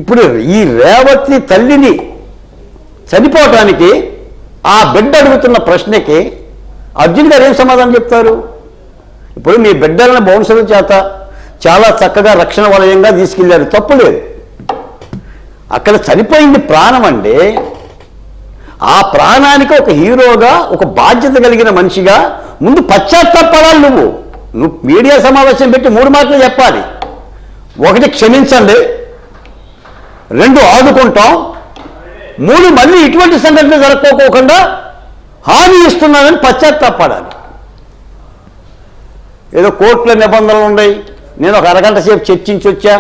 ఇప్పుడు ఈ రేవతి తల్లిని చనిపోవటానికి ఆ బిడ్డ అడుగుతున్న ప్రశ్నకి అర్జున్ గారు ఏం సమాధానం చెప్తారు? ఇప్పుడు మీ బిడ్డలను బౌన్సర్ల చేత చాలా చక్కగా రక్షణ వలయంగా తీసుకెళ్లారు, తప్పు లేదు. అక్కడ చనిపోయింది ప్రాణం అండి. ఆ ప్రాణానికి ఒక హీరోగా, ఒక బాధ్యత కలిగిన మనిషిగా ముందు పశ్చాత్తాపడాలి. నువ్వు మీడియా సమావేశం పెట్టి 3 మాటలు చెప్పాలి. 1 క్షమించండి, 2 ఆదుకుంటాం, 3 మళ్ళీ ఇటువంటి సంఘటన జరగకోకుండా హామీ ఇస్తున్నానని పశ్చాత్తాపడాలి. ఏదో కోర్టుల నిబంధనలు ఉన్నాయి, నేను ఒక అరగంట సేపు చర్చించి వచ్చా,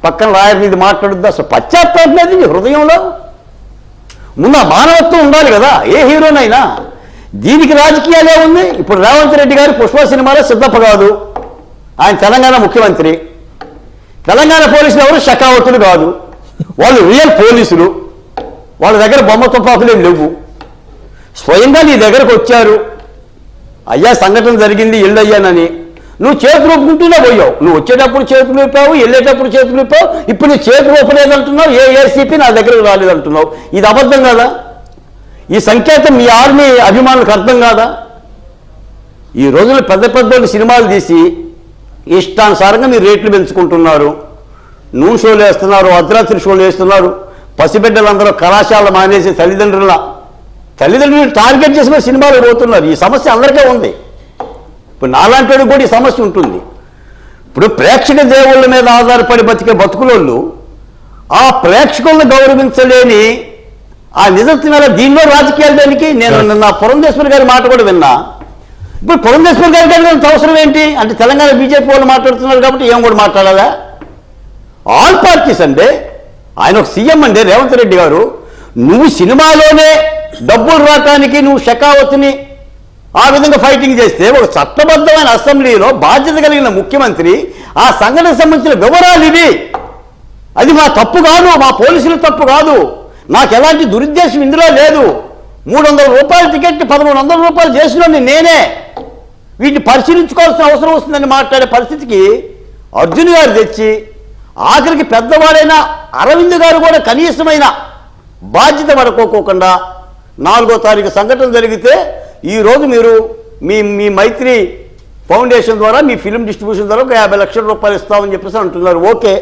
పక్కన లాయర్ మీద మాట్లాడుద్దా? అసలు పశ్చాత్తాపం లేదు నీ హృదయంలో. ముందు ఆ మానవత్వం ఉండాలి కదా ఏ హీరోనైనా. దీనికి రాజకీయాలే ఉంది. ఇప్పుడు రేవంత్ రెడ్డి గారు పుష్ప సినిమాలో సిద్ధప్ప కాదు, ఆయన తెలంగాణ ముఖ్యమంత్రి. తెలంగాణ పోలీసులు ఎవరు షకావతులు కాదు, వాళ్ళు రియల్ పోలీసులు. వాళ్ళ దగ్గర బొమ్మ తుపాకులు ఏం లేవు. స్వయంగా నీ దగ్గరకు వచ్చారు, అయ్యా సంఘటన జరిగింది వెళ్ళయ్యానని. నువ్వు చేతులు ఒప్పుకుంటూనే పోయావు. నువ్వు వచ్చేటప్పుడు చేతులు ఊపావు, వెళ్ళేటప్పుడు చేతులు ఊపావు. ఇప్పుడు నువ్వు చేతులు ఊపలేదంటున్నావు, ఏసీపీ నా దగ్గరకు రాలేదంటున్నావు. ఇది అబద్ధం కాదా? ఈ సంకేతం మీ ఆర్మీ అభిమానులకు అర్థం కాదా? ఈ రోజుల్లో పెద్ద పెద్ద సినిమాలు తీసి ఇష్టానుసారంగా మీరు రేట్లు పెంచుకుంటున్నారు. నూనె షోలు వేస్తున్నారు, అర్ధరాత్రి షోలు వేస్తున్నారు. పసిబిడ్డలందరూ కళాశాల మానేసి తల్లిదండ్రులు టార్గెట్ చేసి మరి సినిమాలు పోతున్నారు. ఈ సమస్య అందరికీ ఉంది. ఇప్పుడు నాలాంటి కూడా ఈ సమస్య ఉంటుంది. ఇప్పుడు ప్రేక్షక దేవుళ్ళ మీద ఆధారపడి బతికే బతుకులోళ్ళు ఆ ప్రేక్షకులను గౌరవించలేని ఆ నిజత్వం దీనిలో రాజకీయాలు దానికి. నేను నిన్న పురంధేశ్వరి గారి మాట కూడా విన్నా. ఇప్పుడు పురంధేశ్వరి గారి అంత అవసరం ఏంటి అంటే తెలంగాణ బీజేపీ వాళ్ళు మాట్లాడుతున్నారు కాబట్టి ఏం కూడా మాట్లాడాలా? ఆల్ పార్టీస్ అంటే ఆయన ఒక సీఎం అండి రేవంత్ రెడ్డి గారు. నువ్వు సినిమాలోనే డబ్బులు రావటానికి నువ్వు షెకావత్ని ఆ విధంగా ఫైటింగ్ చేస్తే ఒక చట్టబద్ధమైన అసెంబ్లీలో బాధ్యత కలిగిన ముఖ్యమంత్రి ఆ సంఘటనకు సంబంధించిన వివరాలు ఇవి. అది మా తప్పు కాదు, మా పోలీసుల తప్పు కాదు, నాకు ఎలాంటి దురుద్దేశం ఇందులో లేదు. 300 రూపాయల టికెట్ 1100 రూపాయలు చేసినోని నేనే. వీటిని పరిశీలించుకోవాల్సిన అవసరం వస్తుందని మాట్లాడే పరిస్థితికి అర్జున్ గారు తెచ్చి ఆఖరికి పెద్దవాడైన అరవింద్ గారు కూడా కనీసమైన బాధ్యత పడుకోకుండా 4వ తారీఖు సంఘటన జరిగితే ఈరోజు మీరు మీ మైత్రి ఫౌండేషన్ ద్వారా మీ ఫిలిం డిస్ట్రిబ్యూషన్ ద్వారా ఒక 50 లక్షల రూపాయలు ఇస్తామని చెప్పేసి అంటున్నారు. ఓకే,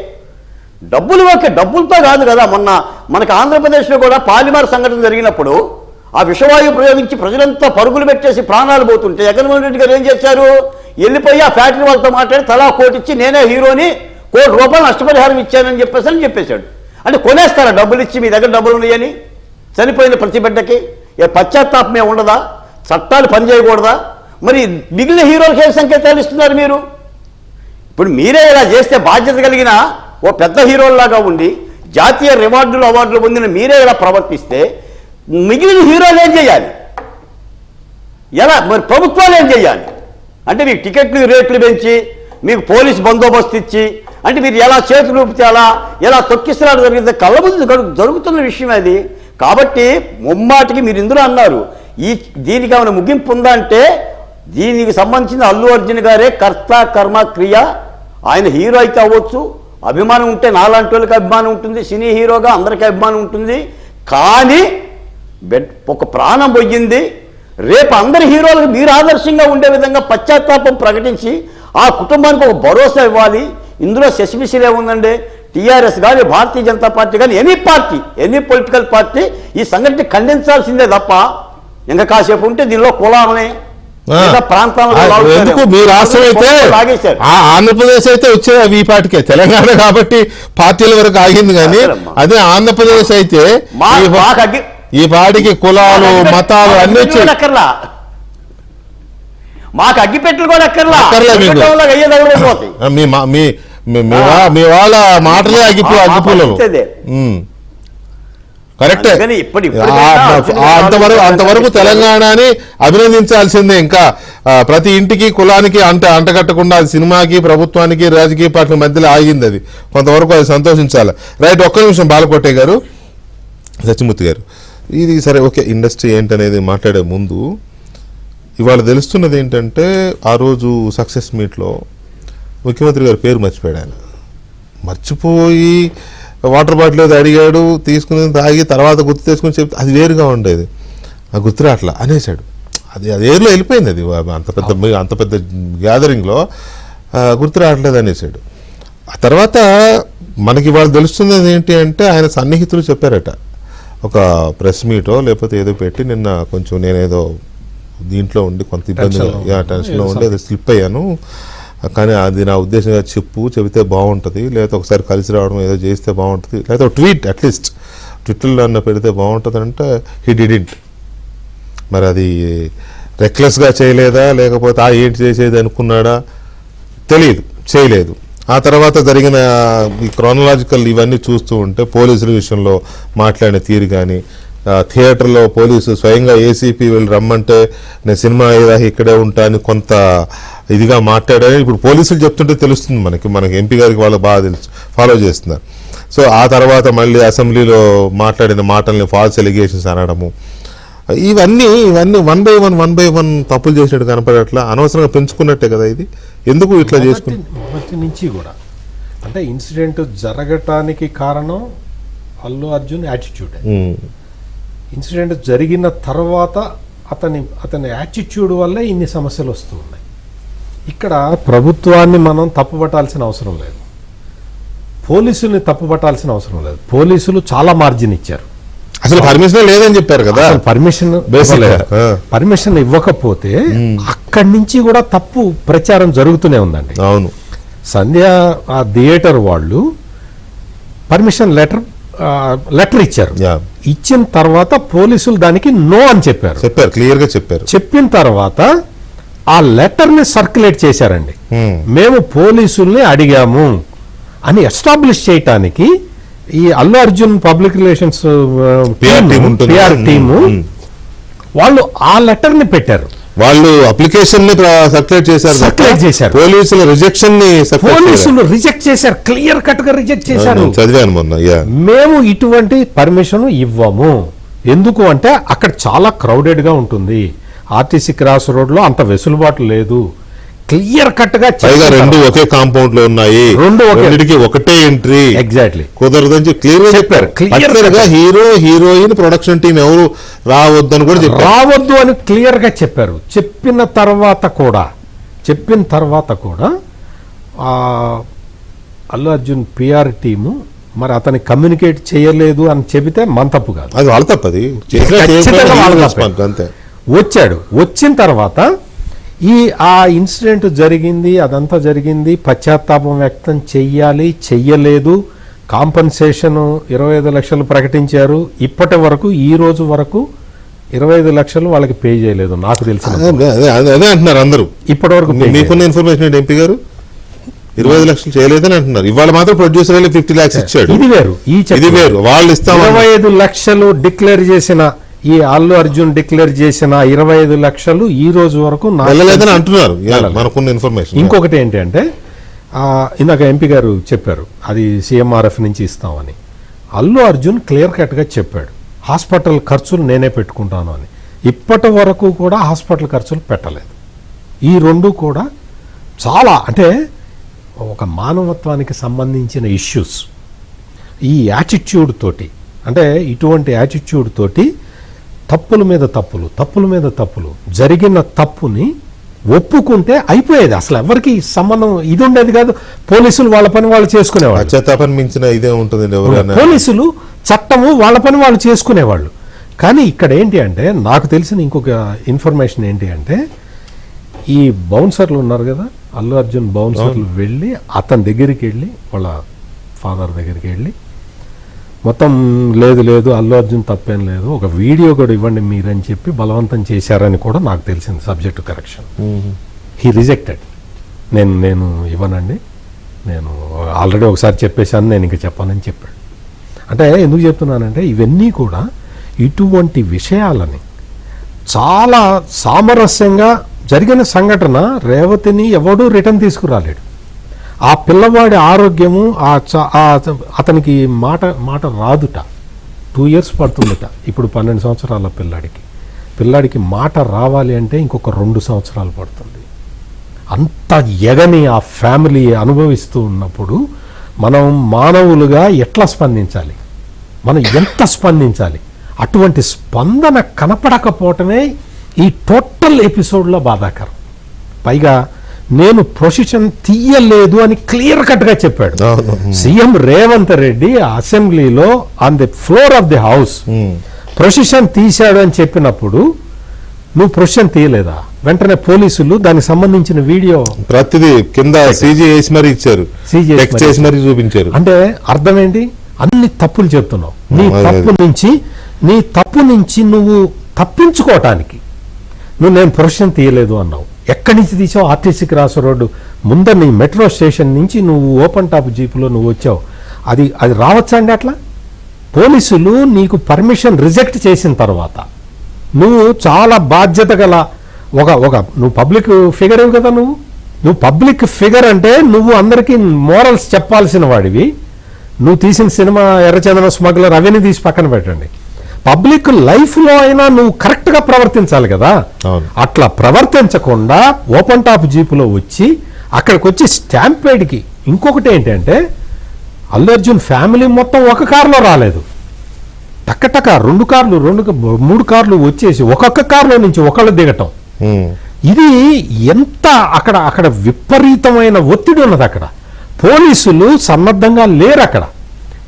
డబ్బులు ఓకే, డబ్బులతో కాదు కదా. మొన్న మనకు ఆంధ్రప్రదేశ్లో కూడా పాలిమార్ సంఘటన జరిగినప్పుడు ఆ విషవాయువు ప్రయోగించి ప్రజలంతా పరుగులు పెట్టేసి ప్రాణాలు పోతుంటే జగన్మోహన్ రెడ్డి గారు ఏం చేశారు? వెళ్ళిపోయి ఆ ఫ్యాక్టరీ వాళ్ళతో మాట్లాడి తలా కోటిచ్చి నేనే హీరోని ₹1 కోటి నష్టపరిహారం ఇచ్చానని చెప్పేశాడు. అంటే కొనేస్తారా డబ్బులు ఇచ్చి? మీ దగ్గర డబ్బులు ఉన్నాయని చనిపోయిన ప్రతి బిడ్డకి పశ్చాత్తాపమే ఉండదా? చట్టాలు పనిచేయకూడదా? మరి మిగిలిన హీరోలకి ఏ సంకేతాలు ఇస్తున్నారు మీరు? ఇప్పుడు మీరే ఇలా చేస్తే బాధ్యత కలిగిన ఓ పెద్ద హీరోల్లాగా ఉండి జాతీయ అవార్డులు పొందిన మీరే ఇలా ప్రవర్తిస్తే మిగిలిన హీరోలు ఏం చేయాలి? ఎలా మరి ప్రభుత్వాలు ఏం చేయాలి? అంటే మీకు టికెట్లు రేట్లు పెంచి మీకు పోలీస్ బందోబస్తు ఇచ్చి అంటే మీరు ఎలా చేతులు ఊపితే ఎలా తొక్కిస్తున్నాడు జరిగితే కళ్ళ ముందు జరుగుతున్న విషయం అది. కాబట్టి ముమ్మాటికి మీరు ఇందులో అన్నారు దీనికి ఏమైనా ముగింపు ఉందా అంటే దీనికి సంబంధించిన అల్లు అర్జున్ గారే కర్త కర్మ క్రియ. ఆయన హీరో అయితే అవ్వచ్చు, అభిమానం ఉంటే నాలాంటి వాళ్ళకి అభిమానం ఉంటుంది, సినీ హీరోగా అందరికీ అభిమానం ఉంటుంది. కానీ ఒక ప్రాణం పోయింది. రేపు అందరి హీరోలకు మీరు ఆదర్శంగా ఉండే విధంగా పశ్చాత్తాపం ప్రకటించి ఆ కుటుంబానికి ఒక భరోసా ఇవ్వాలి. ఇందులో సెసిమిసిల్ ఏముందండి? టీఆర్ఎస్ కానీ భారతీయ జనతా పార్టీ కానీ ఎనీ పొలిటికల్ పార్టీ ఈ సంఘటన ఖండించాల్సిందే తప్ప ఇంకా కాసేపు ఉంటే దీనిలో కులాలని ఎందుకు మీ రాష్ట్రం అయితే ఆంధ్రప్రదేశ్ అయితే వచ్చేది ఈ పాటికే, తెలంగాణ కాబట్టి పార్టీల వరకు ఆగింది. కానీ అదే ఆంధ్రప్రదేశ్ అయితే ఈ పాటికి కులాలు మతాలు అన్ని మాకు అగ్గిపెట్టలు కూడా అక్కర్లా. మీ వాళ్ళ మాటలే అగ్గిపులలు. కరెక్టే, అంతవరకు తెలంగాణని అభినందించాల్సిందే. ఇంకా ప్రతి ఇంటికి కులానికి అంటగట్టకుండా అది సినిమాకి ప్రభుత్వానికి రాజకీయ పార్టీల మధ్యలో ఆగింది. అది కొంతవరకు అది సంతోషించాలి. రైట్, ఒక్క నిమిషం బాలకోటే గారు, సత్యమూర్తి గారు, ఇది సరే ఓకే, ఇండస్ట్రీ ఏంటనేది మాట్లాడే ముందు ఇవాళ తెలుస్తున్నది ఏంటంటే ఆ రోజు సక్సెస్ మీట్లో ముఖ్యమంత్రి గారి పేరు మర్చిపోయాడు. ఆయన మర్చిపోయి వాటర్ బాటిల్ ఏదో అడిగాడు, తీసుకుని తాగి తర్వాత గుర్తు తెచ్చుకుని చెప్తే అది వేరుగా ఉండేది, ఆ గుర్తురా అట్లా అనేసాడు. అది ఏర్లో వెళ్ళిపోయింది. అది అంత పెద్ద గ్యాదరింగ్లో గుర్తు రావట్లేదు అనేసాడు. ఆ తర్వాత మనకి వాళ్ళు తెలుస్తున్నది ఏంటి అంటే ఆయన సన్నిహితులు చెప్పారట ఒక ప్రెస్ మీటో లేకపోతే ఏదో పెట్టి, నిన్న కొంచెం నేనేదో దీంట్లో ఉండి కొంత ఇబ్బంది టెన్షన్లో ఉండి ఏదో స్లిప్ అయ్యాను, కానీ అది నా ఉద్దేశంగా చెబితే బాగుంటుంది, లేకపోతే ఒకసారి కలిసి రావడం ఏదో చేస్తే బాగుంటుంది, లేకపోతే ట్వీట్ అట్లీస్ట్ ట్విట్టర్లో అన్న పెడితే బాగుంటుంది అంటే హీ డిడింట్. మరి అది రెక్లెస్గా చేయలేదా లేకపోతే ఏంటి చేసేది అనుకున్నాడా తెలియదు, చేయలేదు. ఆ తర్వాత జరిగిన ఈ క్రోనలాజికల్ ఇవన్నీ చూస్తూ ఉంటే పోలీసుల విషయంలో మాట్లాడిన తీరు కానీ, థియేటర్లో పోలీసు స్వయంగా ఏసీపీ వీళ్ళు రమ్మంటే నేను సినిమా ఇక్కడే ఉంటా అని కొంత ఇదిగా మాట్లాడారని ఇప్పుడు పోలీసులు చెప్తుంటే తెలుస్తుంది మనకి ఎంపీ గారికి వాళ్ళు బాగా తెలుసు, ఫాలో చేస్తున్నారు. సో ఆ తర్వాత మళ్ళీ అసెంబ్లీలో మాట్లాడిన మాటల్ని ఫాల్స్ ఎలిగేషన్స్ అనడము, ఇవన్నీ వన్ బై వన్ తప్పులు చేసినట్టు కనపడట్లా, అనవసరంగా పెంచుకున్నట్టే కదా ఇది. ఎందుకు ఇట్లా మొదటి నుంచి కూడా అంటే ఇన్సిడెంట్ జరగటానికి కారణం అల్లు అర్జున్ యాటిట్యూడ్. ఇన్సిడెంట్ జరిగిన తర్వాత అతని యాటిట్యూడ్ వల్లే ఇన్ని సమస్యలు వస్తూ ఉన్నాయి. ఇక్కడ ప్రభుత్వాన్ని మనం తప్పుపట్టాల్సిన అవసరం లేదు, పోలీసుల్ని తప్పుపట్టాల్సిన అవసరం లేదు. పోలీసులు చాలా మార్జిన్ ఇచ్చారు. అసలు పర్మిషన్ లేదని చెప్పారు కదా, పర్మిషన్ ఇవ్వకపోతే అక్కడి నుంచి కూడా తప్పు ప్రచారం జరుగుతూనే ఉందండి. అవును, సంధ్య ఆ థియేటర్ వాళ్ళు పర్మిషన్ లెటర్ ఇచ్చారు. ఇచ్చిన తర్వాత పోలీసులు దానికి నో అని చెప్పారు, క్లియర్ గా చెప్పారు. చెప్పిన తర్వాత ఆ లెటర్ ని సర్క్యులేట్ చేశారండి. మేము పోలీసుల్ని అడిగాము అని ఎస్టాబ్లిష్ చేయటానికి ఈ Allu Arjun public relations PR team వాళ్ళు ఆ లెటర్ ని పెట్టారు. వాళ్ళు అప్లికేషన్ ని సర్క్యులేట్ చేశారు. పోలీసులు రిజెక్ట్ చేశారు, క్లియర్ కట్ గా రిజెక్ట్ చేశారు. చదివాను మొన్న. మేము ఇటువంటి పర్మిషన్ ఇవ్వము, ఎందుకు అంటే అక్కడ చాలా క్రౌడెడ్ గా ఉంటుంది, ఆర్టీసీ క్రాస్ రోడ్ లో అంత వెసులుబాటు లేదు. క్లియర్ కట్ గా రెండు ఒకే కాంపౌండ్ లో ఉన్నాయి, ఒకటే ఎంట్రీ, ఎగ్జాక్ట్లీ కుదరదని క్లియర్ గా చెప్పారు. హీరో హీరోయిన్ ప్రొడక్షన్ టీం ఎవరు రావద్దని కూడా చెప్పారు, రావద్దు అని క్లియర్ గా చెప్పారు. చెప్పిన తర్వాత కూడా చెప్పిన తర్వాత కూడా అల్లు అర్జున్ పిఆర్ టీము మరి అతని కమ్యూనికేట్ చేయలేదు అని చెబితే మన తప్పు కాదు, అది వాళ్ళ తప్పది. ఖచ్చితంగా వాళ్ళ తప్పే. అంతే. వచ్చాడు, వచ్చిన తర్వాత ఆ ఇన్సిడెంట్ జరిగింది, అదంతా జరిగింది, పశ్చాత్తాపం వ్యక్తం చెయ్యాలి, చెయ్యలేదు, కాంపన్సేషన్ 25 లక్షలు ప్రకటించారు. ఇప్పటి వరకు ఈ రోజు వరకు 25 లక్షలు వాళ్ళకి పే చేయలేదు నాకు తెలిసిన. అదే అంటున్నారు అందరూ. ఇప్పటి వరకు మీకున్న ఇన్ఫర్మేషన్ ఏంటి ఎంపీ గారు? 25 లక్షలు చేయలేదని అంటున్నారు. ఇవాళ మాత్రం ప్రొడ్యూసర్ 50 lakhs ఇచ్చాడు. ఇది వేరు, ఇది వేరు. వాళ్ళు ఇస్తాం 25 లక్షలు డిక్లేర్ చేసిన ఈ అల్లు అర్జున్ డిక్లేర్ చేసిన 25 లక్షలు ఈ రోజు వరకు వెళ్ళలేదని అంటున్నారు మనకున్న ఇన్ఫర్మేషన్. ఇంకొకటి ఏంటి అంటే ఇందాక ఎంపీ గారు చెప్పారు అది సీఎంఆర్ఎఫ్ నుంచి ఇస్తామని. అల్లు అర్జున్ క్లియర్ కట్గా చెప్పాడు హాస్పిటల్ ఖర్చులు నేనే పెట్టుకుంటాను అని. ఇప్పటి వరకు కూడా హాస్పిటల్ ఖర్చులు పెట్టలేదు. ఈ రెండు కూడా చాలా అంటే ఒక మానవత్వానికి సంబంధించిన ఇష్యూస్. ఈ యాటిట్యూడ్ తోటి అంటే ఇటువంటి యాటిట్యూడ్ తోటి తప్పుల మీద తప్పులు, తప్పుల మీద తప్పులు, జరిగిన తప్పుని ఒప్పుకుంటే అయిపోయేది. అసలు ఎవరికి సంబంధం ఇది ఉండేది కాదు. పోలీసులు వాళ్ళ పని వాళ్ళు చేసుకునేవాళ్ళు. పశ్చాత్తాపం మించిన ఇదే ఉంటుంది. పోలీసులు చట్టము వాళ్ళ పని వాళ్ళు చేసుకునేవాళ్ళు. కానీ ఇక్కడ ఏంటి అంటే నాకు తెలిసిన ఇంకొక ఇన్ఫర్మేషన్ ఏంటి అంటే ఈ బౌన్సర్లు ఉన్నారు కదా, అల్లు అర్జున్ బౌన్సర్లు వెళ్ళి అతని దగ్గరికి వెళ్ళి వాళ్ళ ఫాదర్ దగ్గరికి వెళ్ళి మొత్తం లేదు అల్లు అర్జున్ తప్పేం లేదు, ఒక వీడియో కూడా ఇవ్వండి మీరని చెప్పి బలవంతం చేశారని కూడా నాకు తెలిసింది. Subject correction. He rejected. నేను ఇవ్వనండి, నేను ఆల్రెడీ ఒకసారి చెప్పేశాను, నేను ఇంకా చెప్పానని చెప్పాడు. అంటే ఎందుకు చెప్తున్నానంటే ఇవన్నీ కూడా ఇటువంటి విషయాలని చాలా సామరస్యంగా జరిగిన సంఘటన. రేవతిని ఎవడూ రిటర్న్ తీసుకురాలేడు. ఆ పిల్లవాడి ఆరోగ్యము అతనికి మాట రాదుట. 2 years పడుతుందట. ఇప్పుడు 12 సంవత్సరాల పిల్లాడికి మాట రావాలి అంటే ఇంకొక 2 సంవత్సరాలు పడుతుంది. అంత ఎగని ఆ ఫ్యామిలీ అనుభవిస్తూ ఉన్నప్పుడు మనం మానవులుగా ఎట్లా స్పందించాలి, మనం ఎంత స్పందించాలి? అటువంటి స్పందన కనపడకపోవటమే ఈ టోటల్ ఎపిసోడ్లో బాధాకరం. పైగా నేను ప్రొసిషన్ తీయలేదు అని క్లియర్ కట్గా చెప్పాడు సీఎం రేవంత్ రెడ్డి అసెంబ్లీలో on the floor of the house. Precision తీశాడు అని చెప్పినప్పుడు నువ్వు ప్రొసిషన్ తీయలేదా? వెంటనే పోలీసులు దానికి సంబంధించిన వీడియో ప్రతిదీ కింద సీజీ వేసి మరీ ఇచ్చారు, చేసి మరీ చూపించారు. అంటే అర్థం ఏంటి? అన్ని తప్పులు చెప్తున్నావు. నీ తప్పు నుంచి నువ్వు తప్పించుకోవటానికి నేను ప్రొసిషన్ తీయలేదు అన్నావు. ఎక్కడి నుంచి తీసావు? ఆర్టీసీ క్రాస్ రోడ్డు ముందర నీ మెట్రో స్టేషన్ నుంచి నువ్వు ఓపెన్ టాప్ జీపులో నువ్వు వచ్చావు. అది రావచ్చా అండి? అట్లా పోలీసులు నీకు పర్మిషన్ రిజెక్ట్ చేసిన తర్వాత నువ్వు చాలా బాధ్యత గల నువ్వు పబ్లిక్ ఫిగర్ కదా. నువ్వు పబ్లిక్ ఫిగర్ అంటే నువ్వు అందరికీ మోరల్స్ చెప్పాల్సిన వాడివి. నువ్వు తీసిన సినిమా ఎర్రచందనం స్మగ్లర్ అవన్నీ తీసి పక్కన పెట్టండి. పబ్లిక్ లైఫ్లో అయినా నువ్వు కరెక్ట్గా ప్రవర్తించాలి కదా. అట్లా ప్రవర్తించకుండా ఓపెన్ టాప్ జీపులో వచ్చి అక్కడికి వచ్చి స్టాంపేడ్కి. ఇంకొకటి ఏంటంటే అల్లు అర్జున్ ఫ్యామిలీ మొత్తం ఒక కారులో రాలేదు. టక్కటక్క 2 కార్లు 3 కార్లు వచ్చేసి ఒక్కొక్క కారులో నుంచి ఒకళ్ళు దిగటం. ఇది ఎంత అక్కడ విపరీతమైన ఒత్తిడి ఉన్నది. అక్కడ పోలీసులు సన్నద్ధంగా లేరు. అక్కడ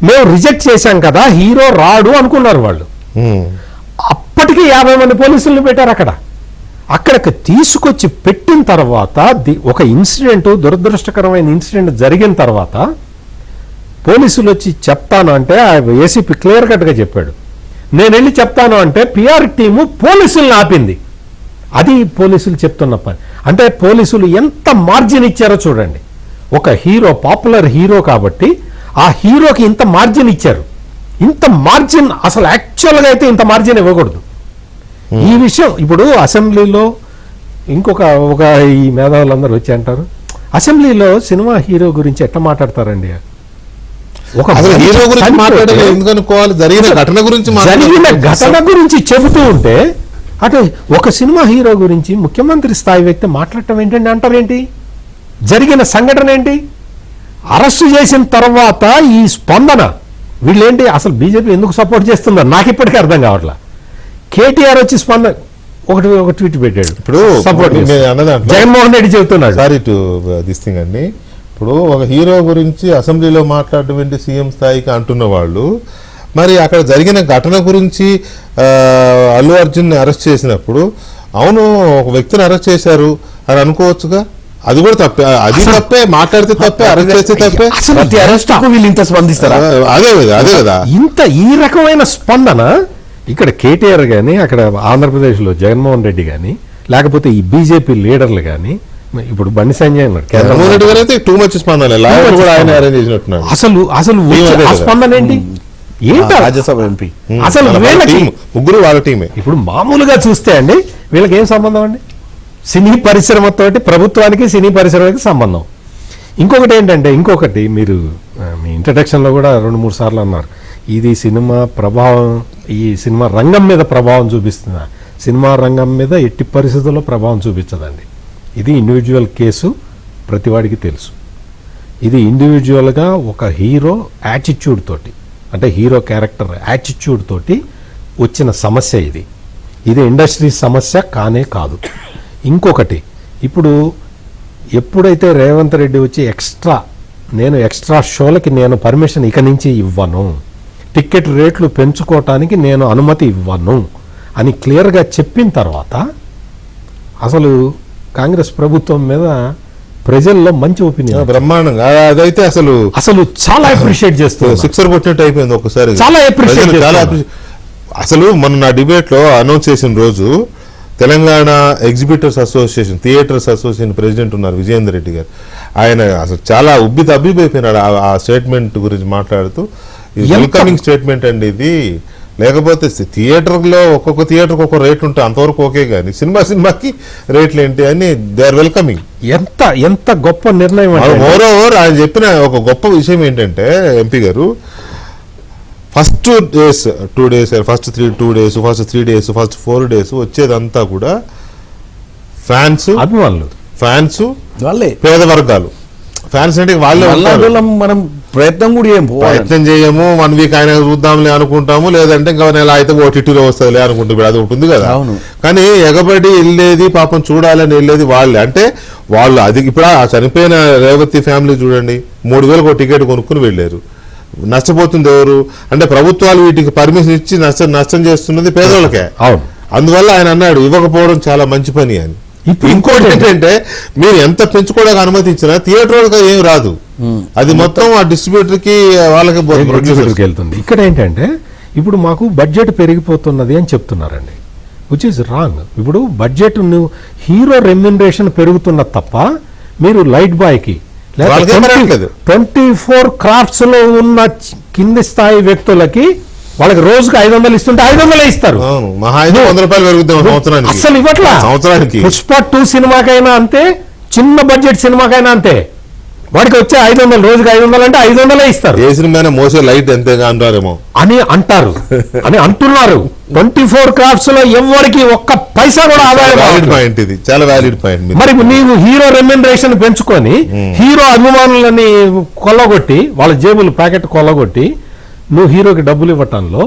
మేము రిజెక్ట్ చేశాం కదా, హీరో రాడు అనుకున్నారు వాళ్ళు. అప్పటికి 50 మంది పోలీసులను పెట్టారు అక్కడ. అక్కడికి తీసుకొచ్చి పెట్టిన తర్వాత ఒక ఇన్సిడెంట్, దురదృష్టకరమైన ఇన్సిడెంట్ జరిగిన తర్వాత పోలీసులు వచ్చి చెప్తాను అంటే ఏసీపీ క్లియర్ కట్గా చెప్పాడు. నేను వెళ్ళి చెప్తాను అంటే పిఆర్ టీము పోలీసులను ఆపింది. అది పోలీసులు చెప్తున్న పని. అంటే పోలీసులు ఎంత మార్జిన్ ఇచ్చారో చూడండి. ఒక హీరో, పాపులర్ హీరో కాబట్టి ఆ హీరోకి ఇంత మార్జిన్ ఇచ్చారు. ఇంత మార్జిన్ అసలు యాక్చువల్గా అయితే ఇంత మార్జిన్ ఇవ్వకూడదు. ఈ విషయం ఇప్పుడు అసెంబ్లీలో ఒక ఈ మేధావులందరూ వచ్చి అంటారు, అసెంబ్లీలో సినిమా హీరో గురించి ఎట్లా మాట్లాడతారండి? హీరో గురించి మాట్లాడాలి ఎందుకనుకోవాలి? జరిగిన ఘటన గురించి చెబుతూ ఉంటే అంటే ఒక సినిమా హీరో గురించి ముఖ్యమంత్రి స్థాయి వ్యక్తి మాట్లాడటం ఏంటండి అంటారేంటి? జరిగిన సంఘటన ఏంటి? అరెస్టు చేసిన తర్వాత ఈ స్పందన వీళ్ళేంటి? అసలు బీజేపీ ఎందుకు సపోర్ట్ చేస్తుందో నాకు ఇప్పటికీ అర్థం కావట్లా. కేటీఆర్ వచ్చి ఒక ట్వీట్ పెట్టాడు ఇప్పుడు సపోర్ట్ నేను అన్నదాంట్లో జగన్మోహన్ రెడ్డి చెబుతున్నాడు. సారీ టు దిస్ థింగ్ అండి. ఇప్పుడు ఒక హీరో గురించి అసెంబ్లీలో మాట్లాడటువంటి సీఎం స్థాయికి అంటున్న వాళ్ళు మరి అక్కడ జరిగిన ఘటన గురించి అల్లు అర్జున్ని అరెస్ట్ చేసినప్పుడు అవును ఒక వ్యక్తిని అరెస్ట్ చేశారు అని అనుకోవచ్చుగా. అది కూడా తప్పే, అది తప్పే, మాట్లాడితే తప్పే, అరెస్ట్ చేస్తే తప్పే. ప్రతి అరెస్టుకు వీళ్ళు ఇంత స్పందిస్తారా? అదే కదా ఈ రకమైన స్పందన ఇక్కడ కేటీఆర్ కానీ, అక్కడ ఆంధ్రప్రదేశ్లో జగన్మోహన్ రెడ్డి కానీ, లేకపోతే ఈ బీజేపీ లీడర్లు కానీ, ఇప్పుడు బండి సంజయ్ ఉన్నాడు జగన్మోహన్ రెడ్డి గారు అయితే టూ మచ్ స్పందన, లాయర్ కూడా ఆయన అరేంజ్ చేసినట్టున్నాడు. అసలు ఆ స్పందన ఏంటి? ఏంటో రాజ్యసభ ఎంపీ అసలు వీళ్ళకి ముగ్గురు వాళ్ళ టీమే. ఇప్పుడు మామూలుగా చూస్తే అండి వీళ్ళకి ఏం సంబంధం అండి? సినీ పరిశ్రమతోటి ప్రభుత్వానికి సినీ పరిశ్రమకి సంబంధం. ఇంకొకటి మీరు మీ ఇంట్రడక్షన్లో కూడా 2-3 సార్లు అన్నారు, ఇది సినిమా ప్రభావం, ఈ సినిమా రంగం మీద ప్రభావం చూపిస్తుందా? సినిమా రంగం మీద ఎట్టి పరిస్థితుల్లో ప్రభావం చూపించదండి. ఇది ఇండివిజువల్ కేసు, ప్రతివాడికి తెలుసు. ఇది ఇండివిజువల్గా ఒక హీరో యాటిట్యూడ్ తోటి, అంటే హీరో క్యారెక్టర్ యాటిట్యూడ్ తోటి వచ్చిన సమస్య ఇది. ఇది ఇండస్ట్రీ సమస్య కానే కాదు. ఇంకొకటి, ఇప్పుడు ఎప్పుడైతే రేవంత్ రెడ్డి వచ్చి ఎక్స్ట్రా షోలకి నేను పర్మిషన్ ఇక నుంచి ఇవ్వను, టికెట్ రేట్లు పెంచుకోవటానికి నేను అనుమతి ఇవ్వను అని క్లియర్గా చెప్పిన తర్వాత అసలు కాంగ్రెస్ ప్రభుత్వం మీద ప్రజల్లో మంచి ఒపీనియన్, బ్రహ్మాండంగా అదైతే అసలు చాలా అప్రిషియేట్ చేస్తుంది. సిక్సర్ కొట్టినట్టు అయిపోయింది ఒకసారి. చాలా అసలు మొన్న నా డిబేట్ లో అనౌన్స్ చేసిన రోజు Telangana exhibitors association, theatres association president ఉన్నారు విజయేందర్ రెడ్డి గారు. ఆయన అసలు చాలా అబ్బిపోయినాడు ఆ స్టేట్మెంట్ గురించి మాట్లాడుతూ. వెల్కమింగ్ స్టేట్మెంట్ అండి ఇది. లేకపోతే థియేటర్లో ఒక్కొక్క థియేటర్కి ఒక్కొక్క రేట్లు ఉంటాయి, అంతవరకు ఓకే, కానీ సినిమాకి రేట్లు ఏంటి అని దే ఆర్ వెల్కమింగ్. ఎంత గొప్ప నిర్ణయం. మోర్ ఓవర్ ఆయన చెప్పిన ఒక గొప్ప విషయం ఏంటంటే ఎంపీ గారు, first 2 days, first 2 days, first 3 days, first 4 days వచ్చేదంతా కూడా అభిమానులు, ఫ్యాన్స్ వాళ్ళే, పేద వర్గాలు. ఫ్యాన్స్ అంటే వాళ్ళే మనం ప్రయత్నం కూడా ప్రయత్నం చేయము, 1 week ఆయన చూద్దాంలే అనుకుంటాము, లేదంటే ఇంకా నెల అయితే OTTలో వస్తుందిలే అనుకుంటాం. అది ఉంటుంది కదా. కానీ ఎగబడి వెళ్ళేది, పాపం చూడాలని వెళ్ళేది వాళ్ళే. అంటే వాళ్ళు అది ఇప్పుడు ఆ చనిపోయిన రేవతి ఫ్యామిలీ చూడండి, 3,000 టికెట్ కొనుక్కుని వెళ్ళారు. నష్టపోతుంది ఎవరు అంటే ప్రభుత్వాలు వీటికి పర్మిషన్ ఇచ్చి నష్టం చేస్తున్నది పేదోళ్ళకే. అందువల్ల ఆయన అన్నాడు ఇవ్వకపోవడం చాలా మంచి పని అని. ఇంకోటి ఏంటంటే మీరు ఎంత పెంచుకోవడానికి అనుమతించినా థియేటర్ వాళ్ళకి ఏం రాదు, అది మొత్తం ఆ డిస్ట్రిబ్యూటర్ కి వాళ్ళకి వెళ్తుంది. ఇక్కడ ఏంటంటే ఇప్పుడు మాకు బడ్జెట్ పెరిగిపోతున్నది అని చెప్తున్నారండి, విచ్ ఇస్ రాంగ్. ఇప్పుడు బడ్జెట్ హీరో రెమ్యునరేషన్ పెరుగుతున్న తప్ప మీరు లైట్ బాయ్ కి 24 క్రాఫ్ట్స్ లో ఉన్న కింది స్థాయి వ్యక్తులకి వాళ్ళకి రోజుకి 500 ఇస్తుంటే 500 ఇస్తారు. అసలు ఇవ్వట్లా. పుష్ప 2 సినిమాకైనా అంతే, చిన్న బడ్జెట్ సినిమాకైనా అంతే. వాడికి వచ్చే 500, రోజుకి 500 అంటే 500 ఇస్తారు. ఏ సినిమా మోసే లైట్ ఎంతగా అంటారేమో అని అంటున్నారు. 24 క్రాఫ్ట్స్ లో ఎవరికి ఒక్క పైసా కూడా ఆదాయం. ఇది చాలా వ్యాలిడ్ పాయింట్. మరి నీవు హీరో రెమ్యునరేషన్ పెంచుకొని హీరో అభిమానులని కొల్లగొట్టి, వాళ్ళ జేబులు ప్యాకెట్ కొల్లగొట్టి నువ్వు హీరోకి డబ్బులు ఇవ్వటంలో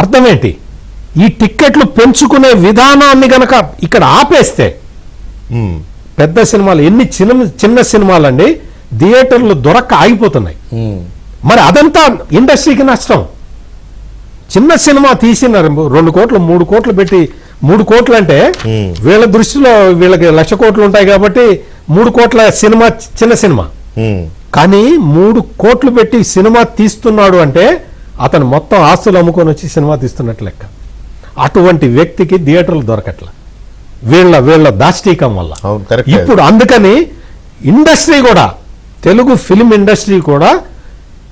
అర్థం ఏంటి? ఈ టిక్కెట్లు పెంచుకునే విధానాన్ని గనక ఇక్కడ ఆపేస్తే పెద్ద సినిమాలు, ఎన్ని చిన్న సినిమాలండి థియేటర్లు దొరక్క ఆగిపోతున్నాయి. మరి అదంతా ఇండస్ట్రీకి నష్టం. చిన్న సినిమా తీసిన 2 కోట్లు 3 కోట్లు పెట్టి, 3 కోట్లు అంటే వీళ్ళ దృష్టిలో వీళ్ళకి 1,00,000 కోట్లు ఉంటాయి కాబట్టి 3 కోట్ల సినిమా చిన్న సినిమా. కానీ 3 కోట్లు పెట్టి సినిమా తీస్తున్నాడు అంటే అతను మొత్తం ఆస్తులు అమ్ముకొని వచ్చి సినిమా తీస్తున్నట్లు లెక్క. అటువంటి వ్యక్తికి థియేటర్లు దొరకట్ల వీళ్ళ దాష్టీకం వల్ల. ఇప్పుడు అందుకని ఇండస్ట్రీ కూడా, తెలుగు ఫిల్మ్ ఇండస్ట్రీ కూడా